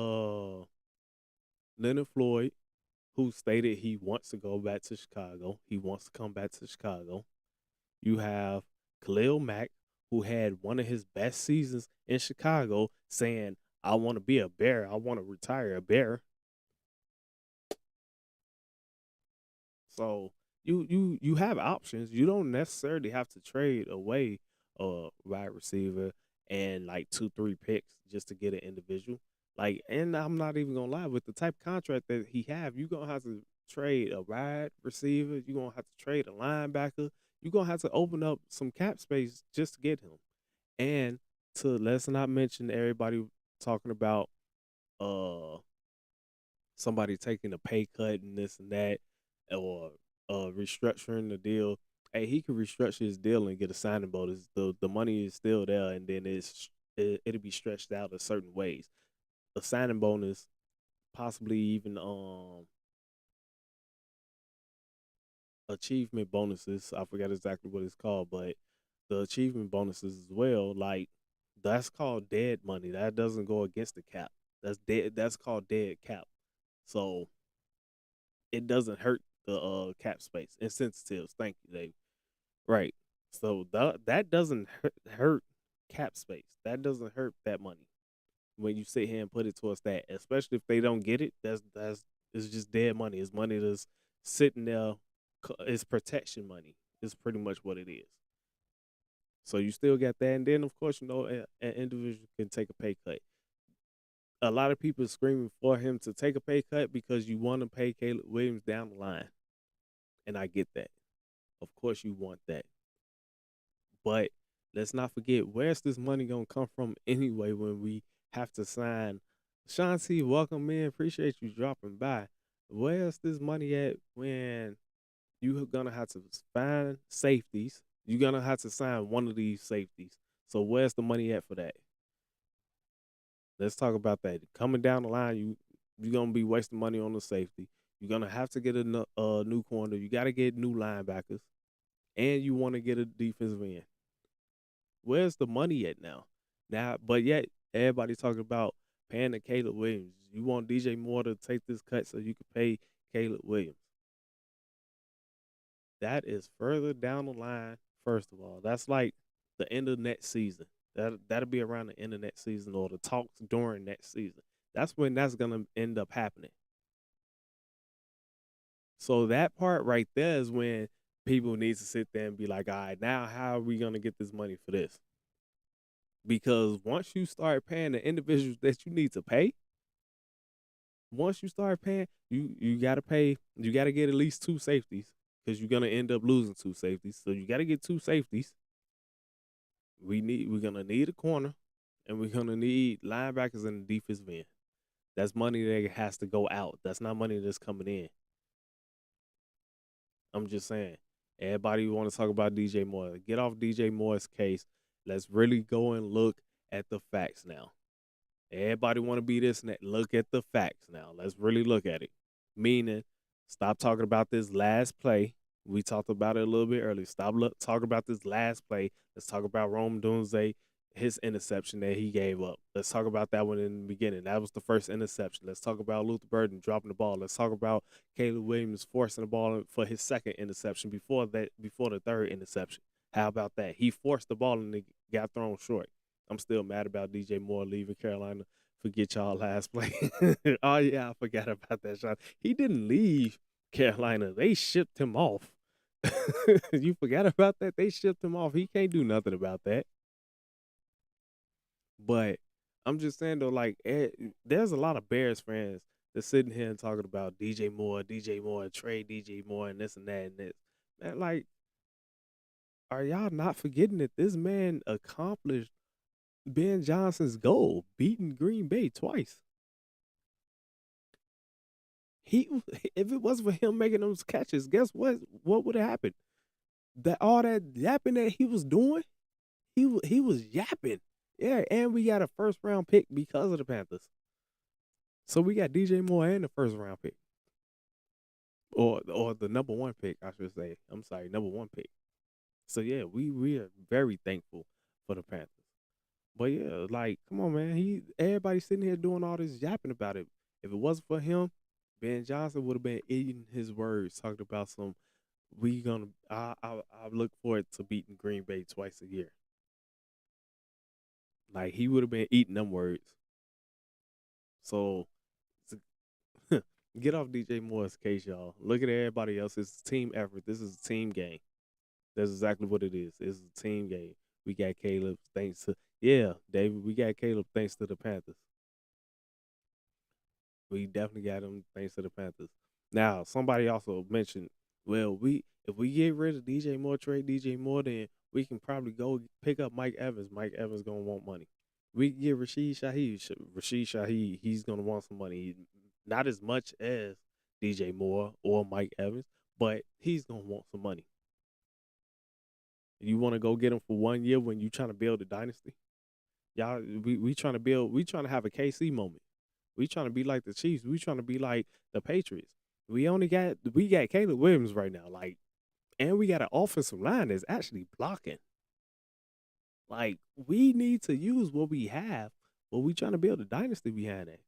Leonard Floyd, who stated he wants to go back to Chicago. He wants to come back to Chicago. You have Khalil Mack, who had one of his best seasons in Chicago, saying, I want to be a Bear. I want to retire a Bear. So you have options. You don't necessarily have to trade away a wide receiver and like 2-3 picks just to get an individual. Like, and I'm not even gonna lie, with the type of contract that he have, you're gonna have to trade a wide receiver, you're gonna have to trade a linebacker, you're gonna have to open up some cap space just to get him. And to let's not mention everybody talking about uh somebody taking a pay cut and this and that, or restructuring the deal. Hey, he could restructure his deal and get a signing bonus. The money is still there, and then it'll be stretched out in certain ways. a signing bonus, possibly even achievement bonuses. I forget exactly what it's called, but the achievement bonuses as well, like that's called dead money. That doesn't go against the cap. That's dead. That's called dead cap. So it doesn't hurt the cap space. Incentives. Thank you, Dave. Right. So that doesn't hurt cap space. That doesn't hurt that money when you sit here and put it towards that. Especially if they don't get it, that's it's just dead money. It's money that's sitting there. It's protection money. It's pretty much what it is. So you still got that, and then of course an individual can take a pay cut. A lot of people are screaming for him to take a pay cut because you want to pay Caleb Williams down the line, and I get that. Of course, you want that, but let's not forget where's this money gonna come from anyway when we have to sign. Sean T, welcome in. Appreciate you dropping by. Where's this money at when you're gonna have to find safeties? You're gonna have to sign one of these safeties. So where's the money at for that? Let's talk about that. Coming down the line, you're gonna be wasting money on the safety. You're gonna have to get a new corner. You got to get new linebackers, and you want to get a defensive end. Where's the money at now? But yet everybody talking about paying the Caleb Williams. You want DJ Moore to take this cut so you can pay Caleb Williams. That is further down the line. First of all, that's like the end of next season. That'll be around the end of next season or the talks during next season. That's when that's gonna end up happening. So that part right there is when people need to sit there and be like, all right, now how are we gonna get this money for this? Because once you start paying the individuals that you need to pay, once you start paying, you gotta pay, you gotta get at least two safeties because you're gonna end up losing two safeties. So you gotta get two safeties. We're gonna need a corner, and we're gonna need linebackers and the defensive end. That's money that has to go out. That's not money that's coming in. I'm just saying. Everybody want to talk about DJ Moore. Get off DJ Moore's case. Let's really go and look at the facts now. Everybody want to be this and that. Look at the facts now. Let's really look at it. Meaning, stop talking about this last play. We talked about it a little bit earlier. Stop talking about this last play. Let's talk about Rome Dunze, his interception that he gave up. Let's talk about that one in the beginning. That was the first interception. Let's talk about Luther Burden dropping the ball. Let's talk about Caleb Williams forcing the ball for his second interception before the third interception. How about that? He forced the ball and it got thrown short. I'm still mad about DJ Moore leaving Carolina. Forget y'all last play. Oh, yeah, I forgot about that shot. He didn't leave Carolina. They shipped him off. You forgot about that? They shipped him off. He can't do nothing about that. But I'm just saying, though, like, there's a lot of Bears fans that's sitting here and talking about DJ Moore, trade DJ Moore, and this and that and this. Man, like, are y'all not forgetting that this man accomplished Ben Johnson's goal, beating Green Bay twice? If it wasn't for him making those catches, guess what? What would have happened? That all that yapping that he was doing, he was yapping. Yeah, and we got a first round pick because of the Panthers. So we got DJ Moore and the first round pick, or the number one pick, I should say. I'm sorry, number one pick. So yeah, we are very thankful for the Panthers. But yeah, like, come on, man. Everybody sitting here doing all this yapping about it. If it wasn't for him, Ben Johnson would have been eating his words, talking about some. I look forward to beating Green Bay twice a year. Like, he would have been eating them words. So get off DJ Moore's case, y'all. Look at everybody else. It's a team effort. This is a team game. That's exactly what it is. It's a team game. We got Caleb David. We got Caleb thanks to the Panthers. We definitely got him thanks to the Panthers. Now, somebody also mentioned, well, if we get rid of DJ Moore, trade DJ Moore, then we can probably go pick up Mike Evans. Mike Evans gonna want money. We can get Rashid Shaheed. Rashid Shaheed, he's gonna want some money. Not as much as DJ Moore or Mike Evans, but he's gonna want some money. You want to go get him for 1 year when you trying to build a dynasty? Y'all, we trying to have a KC moment. We trying to be like the Chiefs. We trying to be like the Patriots. We got Caleb Williams right now, like, and we got an offensive line that's actually blocking. Like, we need to use what we have, but we trying to build a dynasty behind that.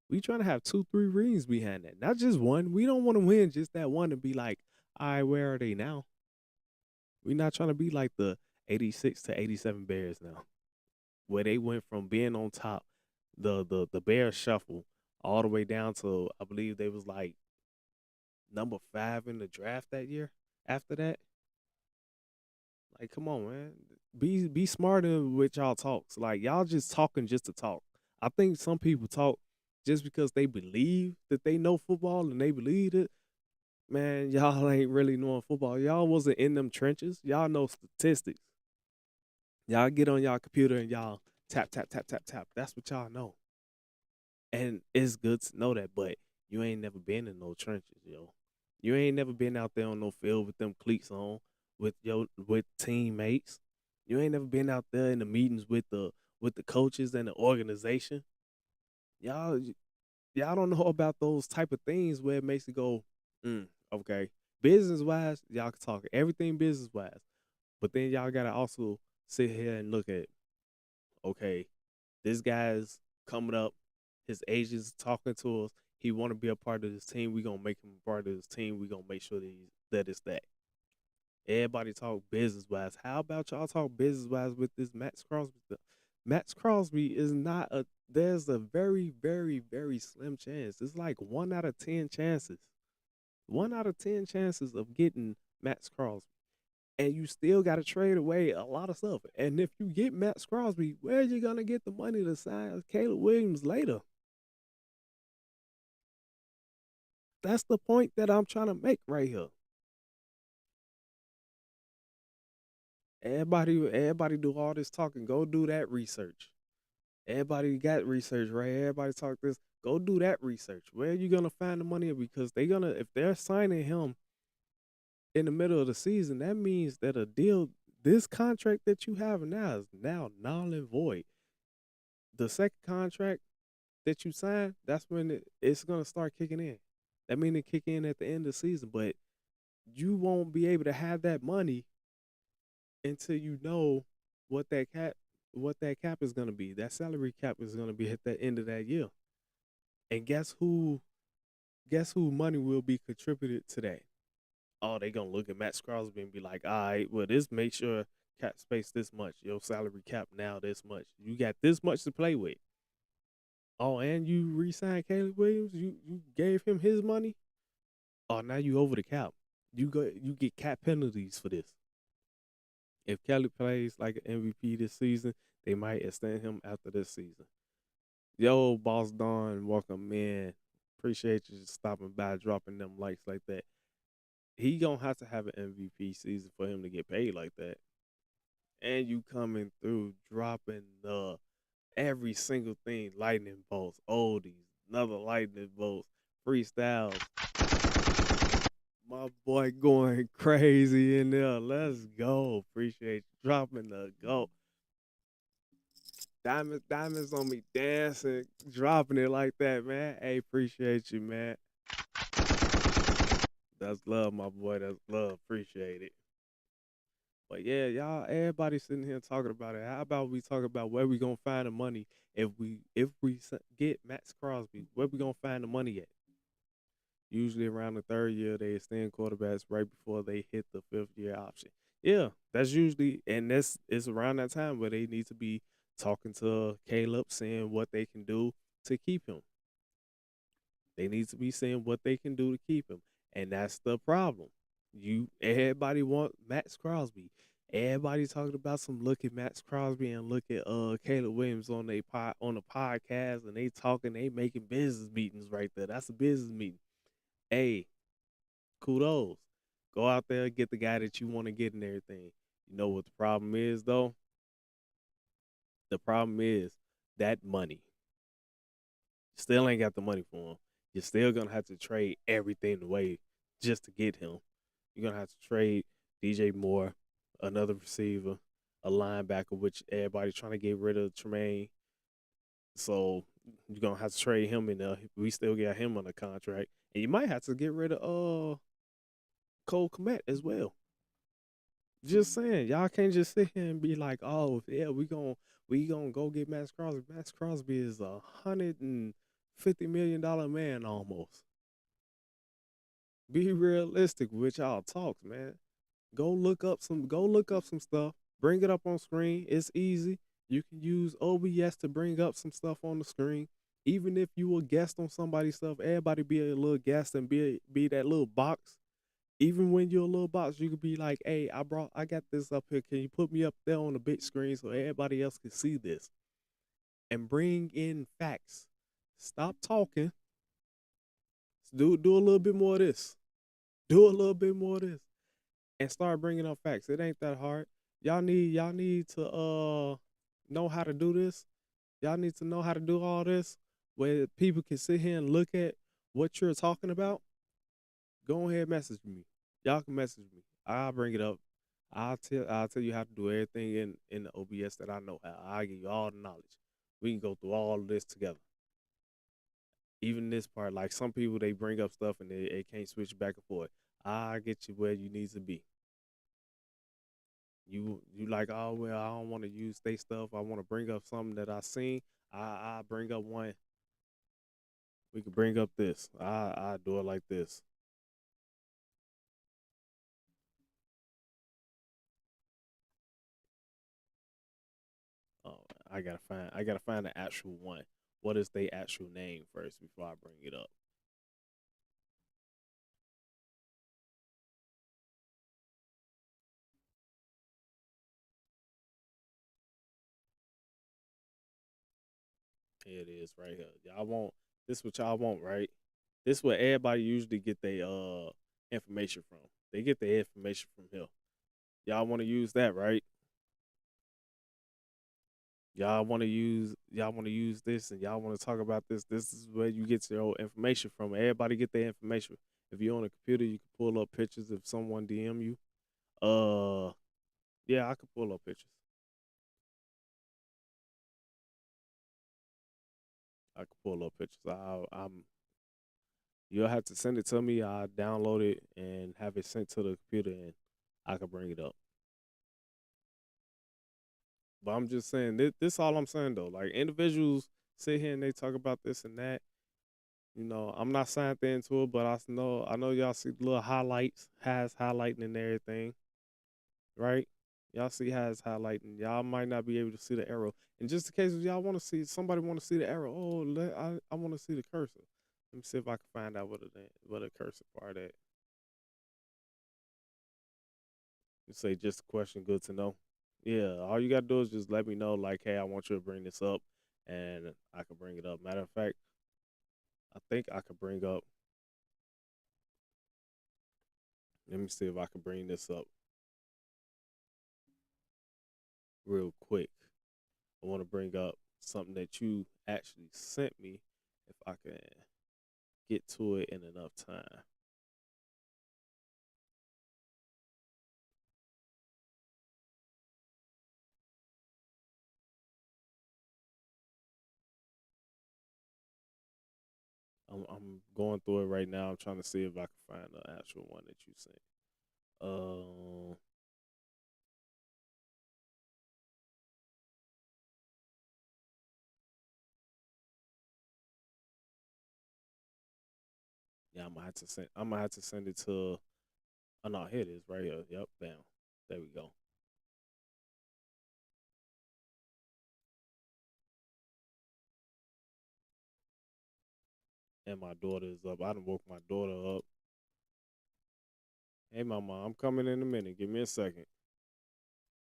We trying to have 2, 3 rings behind that, not just one. We don't want to win just that one and be like, all right, where are they now? We're not trying to be like the 86 to 87 Bears now, where they went from being on top, the Bears shuffle, all the way down to, I believe they was like number 5 in the draft that year. After that, like, come on, man, be smarter with y'all talks. Like, y'all just talking just to talk. I think some people talk just because they believe that they know football and they believe it. Man, y'all ain't really knowing football. Y'all wasn't in them trenches. Y'all know statistics. Y'all get on y'all computer and y'all tap, tap, tap, tap, tap. That's what y'all know. And it's good to know that, but you ain't never been in no trenches, yo. You ain't never been out there on no field with them cleats on, with teammates. You ain't never been out there in the meetings with the coaches and the organization. Y'all y'all don't know about those type of things where it makes it go, okay. Business wise, y'all can talk everything business wise. But then y'all gotta also sit here and look at, okay, this guy's coming up, his agent's talking to us. He want to be a part of this team. We gonna make him a part of this team. We gonna make sure that it's that. Everybody talk business wise. How about y'all talk business wise with this Max Crosby stuff? Max Crosby is not a. There's a very, very, very slim chance. It's like 1 out of 10 chances. 1 out of 10 chances of getting Max Crosby. And you still got to trade away a lot of stuff. And if you get Max Crosby, where are you going to get the money to sign Caleb Williams later? That's the point that I'm trying to make right here. Everybody do all this talking. Go do that research. Everybody got research, right? Everybody talk this. Go do that research. Where are you gonna find the money? Because if they're signing him in the middle of the season, that means that this contract that you have now is now null and void. The second contract that you sign, that's when it's gonna start kicking in. That means it kick in at the end of the season, but you won't be able to have that money until you know what that cap is gonna be. That salary cap is gonna be at the end of that year. And guess who? Guess who money will be contributed to that? Oh, they gonna look at Max Crosby and be like, all right, well, this make sure cap space this much. Your salary cap now this much. You got this much to play with. Oh, and you re-signed Caleb Williams. You gave him his money. Oh, now you over the cap. You get cap penalties for this. If Kelly plays like an MVP this season, they might extend him after this season. Yo, Boss Don, welcome in. Appreciate you stopping by, dropping them likes like that. He gonna have to have an MVP season for him to get paid like that. And you coming through dropping every single thing, lightning bolts, oldies, another lightning bolts, freestyles. My boy going crazy in there. Let's go. Appreciate you dropping the go. Diamonds on me dancing, dropping it like that, man. Hey, appreciate you, man. That's love, my boy. That's love. Appreciate it. But yeah, y'all, everybody sitting here talking about it. How about we talk about where we gonna find the money if we get Max Crosby? Where we gonna find the money at? Usually around the third year, they extend quarterbacks right before they hit the 5th-year option. Yeah, that's usually, and it's around that time where they need to be talking to Caleb, seeing what they can do to keep him. They need to be seeing what they can do to keep him, and that's the problem. Everybody want Max Crosby. Everybody talking about some look at Max Crosby and look at Caleb Williams on on the podcast, and they talking, they making business meetings right there. That's a business meeting. Hey, kudos. Go out there, get the guy that you want to get and everything. You know what the problem is, though? The problem is that money. Still ain't got the money for him. You're still going to have to trade everything away just to get him. You're going to have to trade DJ Moore, another receiver, a linebacker, which everybody's trying to get rid of Tremaine. So you're gonna have to trade him in there. We still got him on the contract, and you might have to get rid of Cole Kmet as well. Just saying, y'all can't just sit here and be like, "Oh, yeah, we gonna go get Max Crosby." Max Crosby is $150 million man almost. Be realistic with y'all talks, man. Go look up some stuff. Bring it up on screen. It's easy. You can use OBS to bring up some stuff on the screen. Even if you a guest on somebody's stuff, everybody be a little guest and be that little box. Even when you're a little box, you could be like, "Hey, I got this up here. Can you put me up there on the big screen so everybody else can see this?" And bring in facts. Stop talking. Do a little bit more of this. Do a little bit more of this, and start bringing up facts. It ain't that hard. Y'all need to know how to do this. Y'all need to know how to do all this, where people can sit here and look at what you're talking about. Go ahead, message me. Y'all can message me. I'll bring it up. I'll tell you how to do everything in the OBS that I know how. I'll give you all the knowledge. We can go through all of this together. Even this part, like some people, they bring up stuff and they can't switch back and forth. I'll get you where you need to be. You like, "Oh, well, I don't want to use their stuff. I want to bring up something that I seen. I bring up one. We could bring up this. I do it like this." Oh, I gotta find the actual one. What is their actual name first before I bring it up? Here it is right here. Y'all want this? What y'all want, right? This is where everybody usually get their information from. They get their information from here. Y'all want to use that, right? Y'all want to use this, and y'all want to talk about this. This is where you get your information from. Everybody get their information. If you're on a computer, you can pull up pictures. If someone DM you, yeah, I can pull up pictures. I can pull up pictures. You'll have to send it to me. I'll download it and have it sent to the computer, and I can bring it up. But I'm just saying, this all I'm saying though. Like, individuals sit here and they talk about this and that. I'm not signed into it, but I know y'all see the little highlights, has highlighting and everything, right? Y'all see has highlighting. Y'all might not be able to see the arrow. And just in case if y'all want to see, somebody want to see the arrow, I want to see the cursor. Let me see if I can find out what the cursor part at. You say just a question, good to know. Yeah, all you gotta do is just let me know, like, "Hey, I want you to bring this up," and I can bring it up. Matter of fact, I think I could bring up. Let me see if I can bring this up real quick. I want to bring up something that you actually sent me, if I can get to it in enough time. I'm going through it right now. I'm trying to see if I can find the actual one that you sent. Yeah, I'm gonna have to send it to. Oh no, here it is right here. Yep, bam. There we go. And my daughter is up. I done woke my daughter up. Hey, mama, I'm coming in a minute. Give me a second.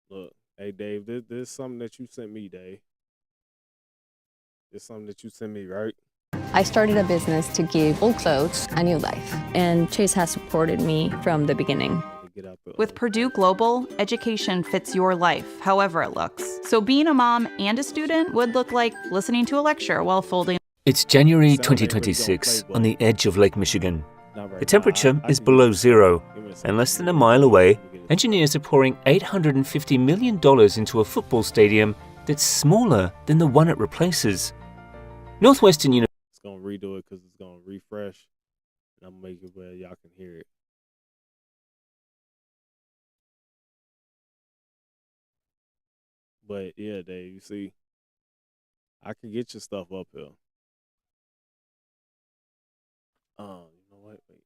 Look, hey, Dave, this is something that you sent me, Dave. This is something that you sent me, right? I started a business to give old clothes a new life, and Chase has supported me from the beginning. With Purdue Global, education fits your life, however it looks. So being a mom and a student would look like listening to a lecture while folding. It's January 2026 on the edge of Lake Michigan. The temperature is below zero, and less than a mile away, engineers are pouring $850 million into a football stadium that's smaller than the one it replaces. Northwestern University. It's gonna redo it because it's gonna refresh, and I'm gonna make it where y'all can hear it. But yeah, Dave, you see, I can get your stuff up here. You know what? Wait.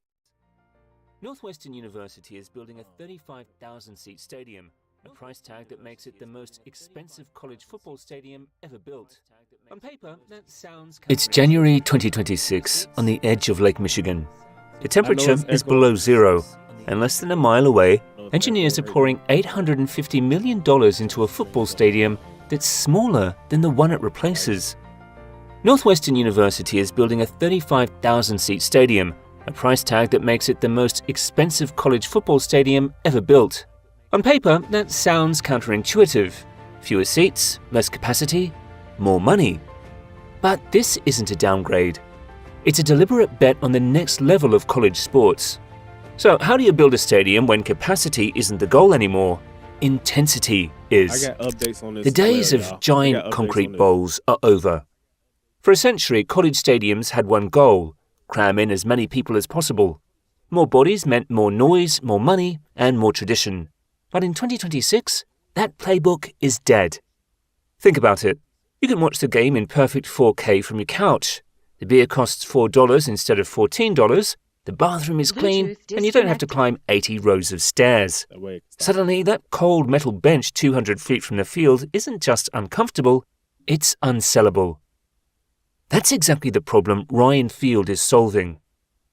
Northwestern University is building a 35,000-seat stadium, a price tag that makes it the most expensive college football stadium ever built. On paper, that sounds... It's January 2026 on the edge of Lake Michigan. The temperature is below zero, and less than a mile away, engineers are pouring $850 million into a football stadium that's smaller than the one it replaces. Northwestern University is building a 35,000-seat stadium, a price tag that makes it the most expensive college football stadium ever built. On paper, that sounds counterintuitive. Fewer seats, less capacity, more money. But this isn't a downgrade. It's a deliberate bet on the next level of college sports. So how do you build a stadium when capacity isn't the goal anymore? Intensity is. I got updates on this. The days of giant concrete bowls are over. For a century, college stadiums had one goal: cram in as many people as possible. More bodies meant more noise, more money, and more tradition. But in 2026, that playbook is dead. Think about it. You can watch the game in perfect 4K from your couch. The beer costs $4 instead of $14. The bathroom is clean, and you don't have to climb 80 rows of stairs. Suddenly, that cold metal bench 200 feet from the field isn't just uncomfortable, it's unsellable. That's exactly the problem Ryan Field is solving.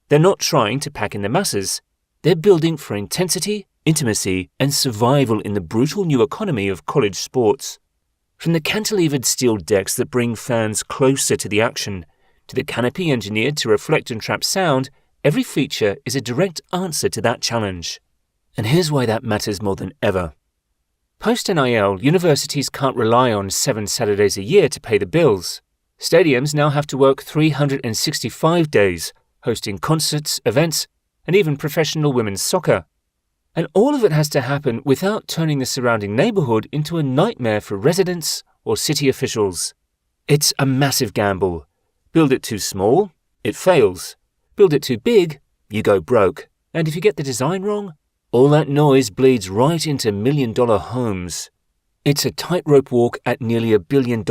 They're not trying to pack in the masses. They're building for intensity, intimacy, and survival in the brutal new economy of college sports. From the cantilevered steel decks that bring fans closer to the action, to the canopy engineered to reflect and trap sound, every feature is a direct answer to that challenge. And here's why that matters more than ever. Post-NIL, universities can't rely on 7 Saturdays a year to pay the bills. Stadiums now have to work 365 days, hosting concerts, events, and even professional women's soccer. And all of it has to happen without turning the surrounding neighborhood into a nightmare for residents or city officials. It's a massive gamble. Build it too small, it fails. Build it too big, you go broke. And if you get the design wrong, all that noise bleeds right into million-dollar homes. It's a tightrope walk at nearly $1 billion.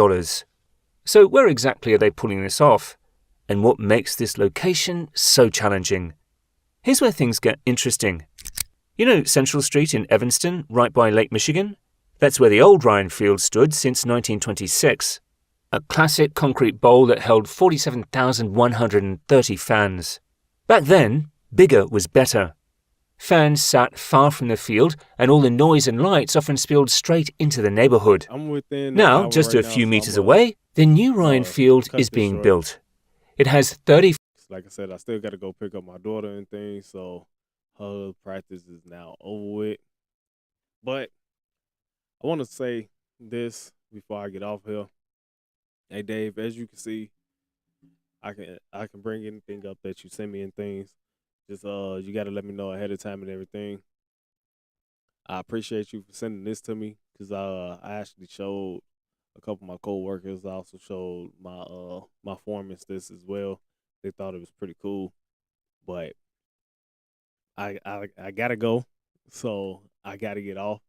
So where exactly are they pulling this off? And what makes this location so challenging? Here's where things get interesting. You know Central Street in Evanston, right by Lake Michigan? That's where the old Ryan Field stood since 1926. A classic concrete bowl that held 47,130 fans. Back then, bigger was better. Fans sat far from the field, and all the noise and lights often spilled straight into the neighborhood. Now, just a few meters away, the new Ryan Field is being built. It has 30... Like I said, I still got to go pick up my daughter and things, so her practice is now over with. But I want to say this before I get off here. Hey, Dave, as you can see, I can bring anything up that you send me and things. Just you got to let me know ahead of time and everything. I appreciate you for sending this to me because I actually showed a couple of my coworkers. I also showed my foremen this as well. They thought it was pretty cool, but I gotta go, so I gotta get off.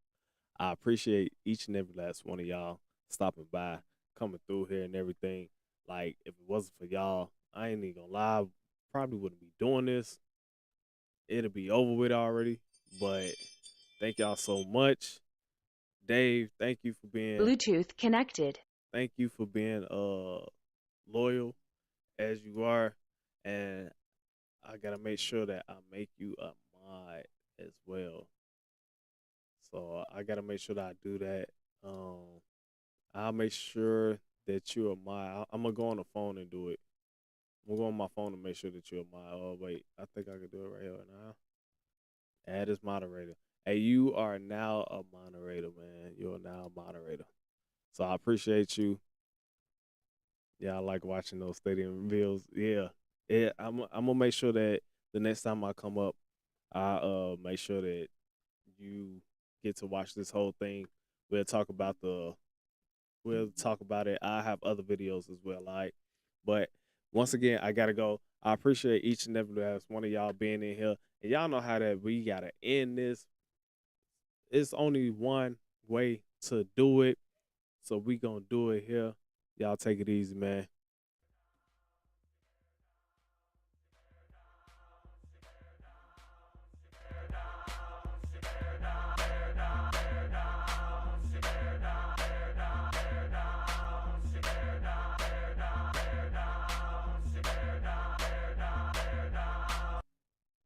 I appreciate each and every last one of y'all stopping by, coming through here and everything. Like, if it wasn't for y'all, I ain't even gonna lie, probably wouldn't be doing this. It'll be over with already, but thank y'all so much. Dave, thank you for being Bluetooth connected. Thank you for being loyal as you are, and I gotta make sure that I make you a mod as well. So I gotta make sure that I do that. I'll make sure that you're a mod. I'm gonna go on the phone and do it. I'm gonna go on my phone and make sure that you're a mod. Oh wait, I think I can do it right here now. Add as moderator. Hey, you are now a moderator, man. You're now a moderator. So I appreciate you. Yeah, I like watching those stadium reveals. Yeah. I'm gonna make sure that the next time I come up, I make sure that you get to watch this whole thing. We'll talk about it. I have other videos as well, like, But once again, I gotta go. I appreciate each and every last one of y'all being in here. And y'all know how that we gotta end this. It's only one way to do it. So we gonna do it here. Y'all take it easy, man.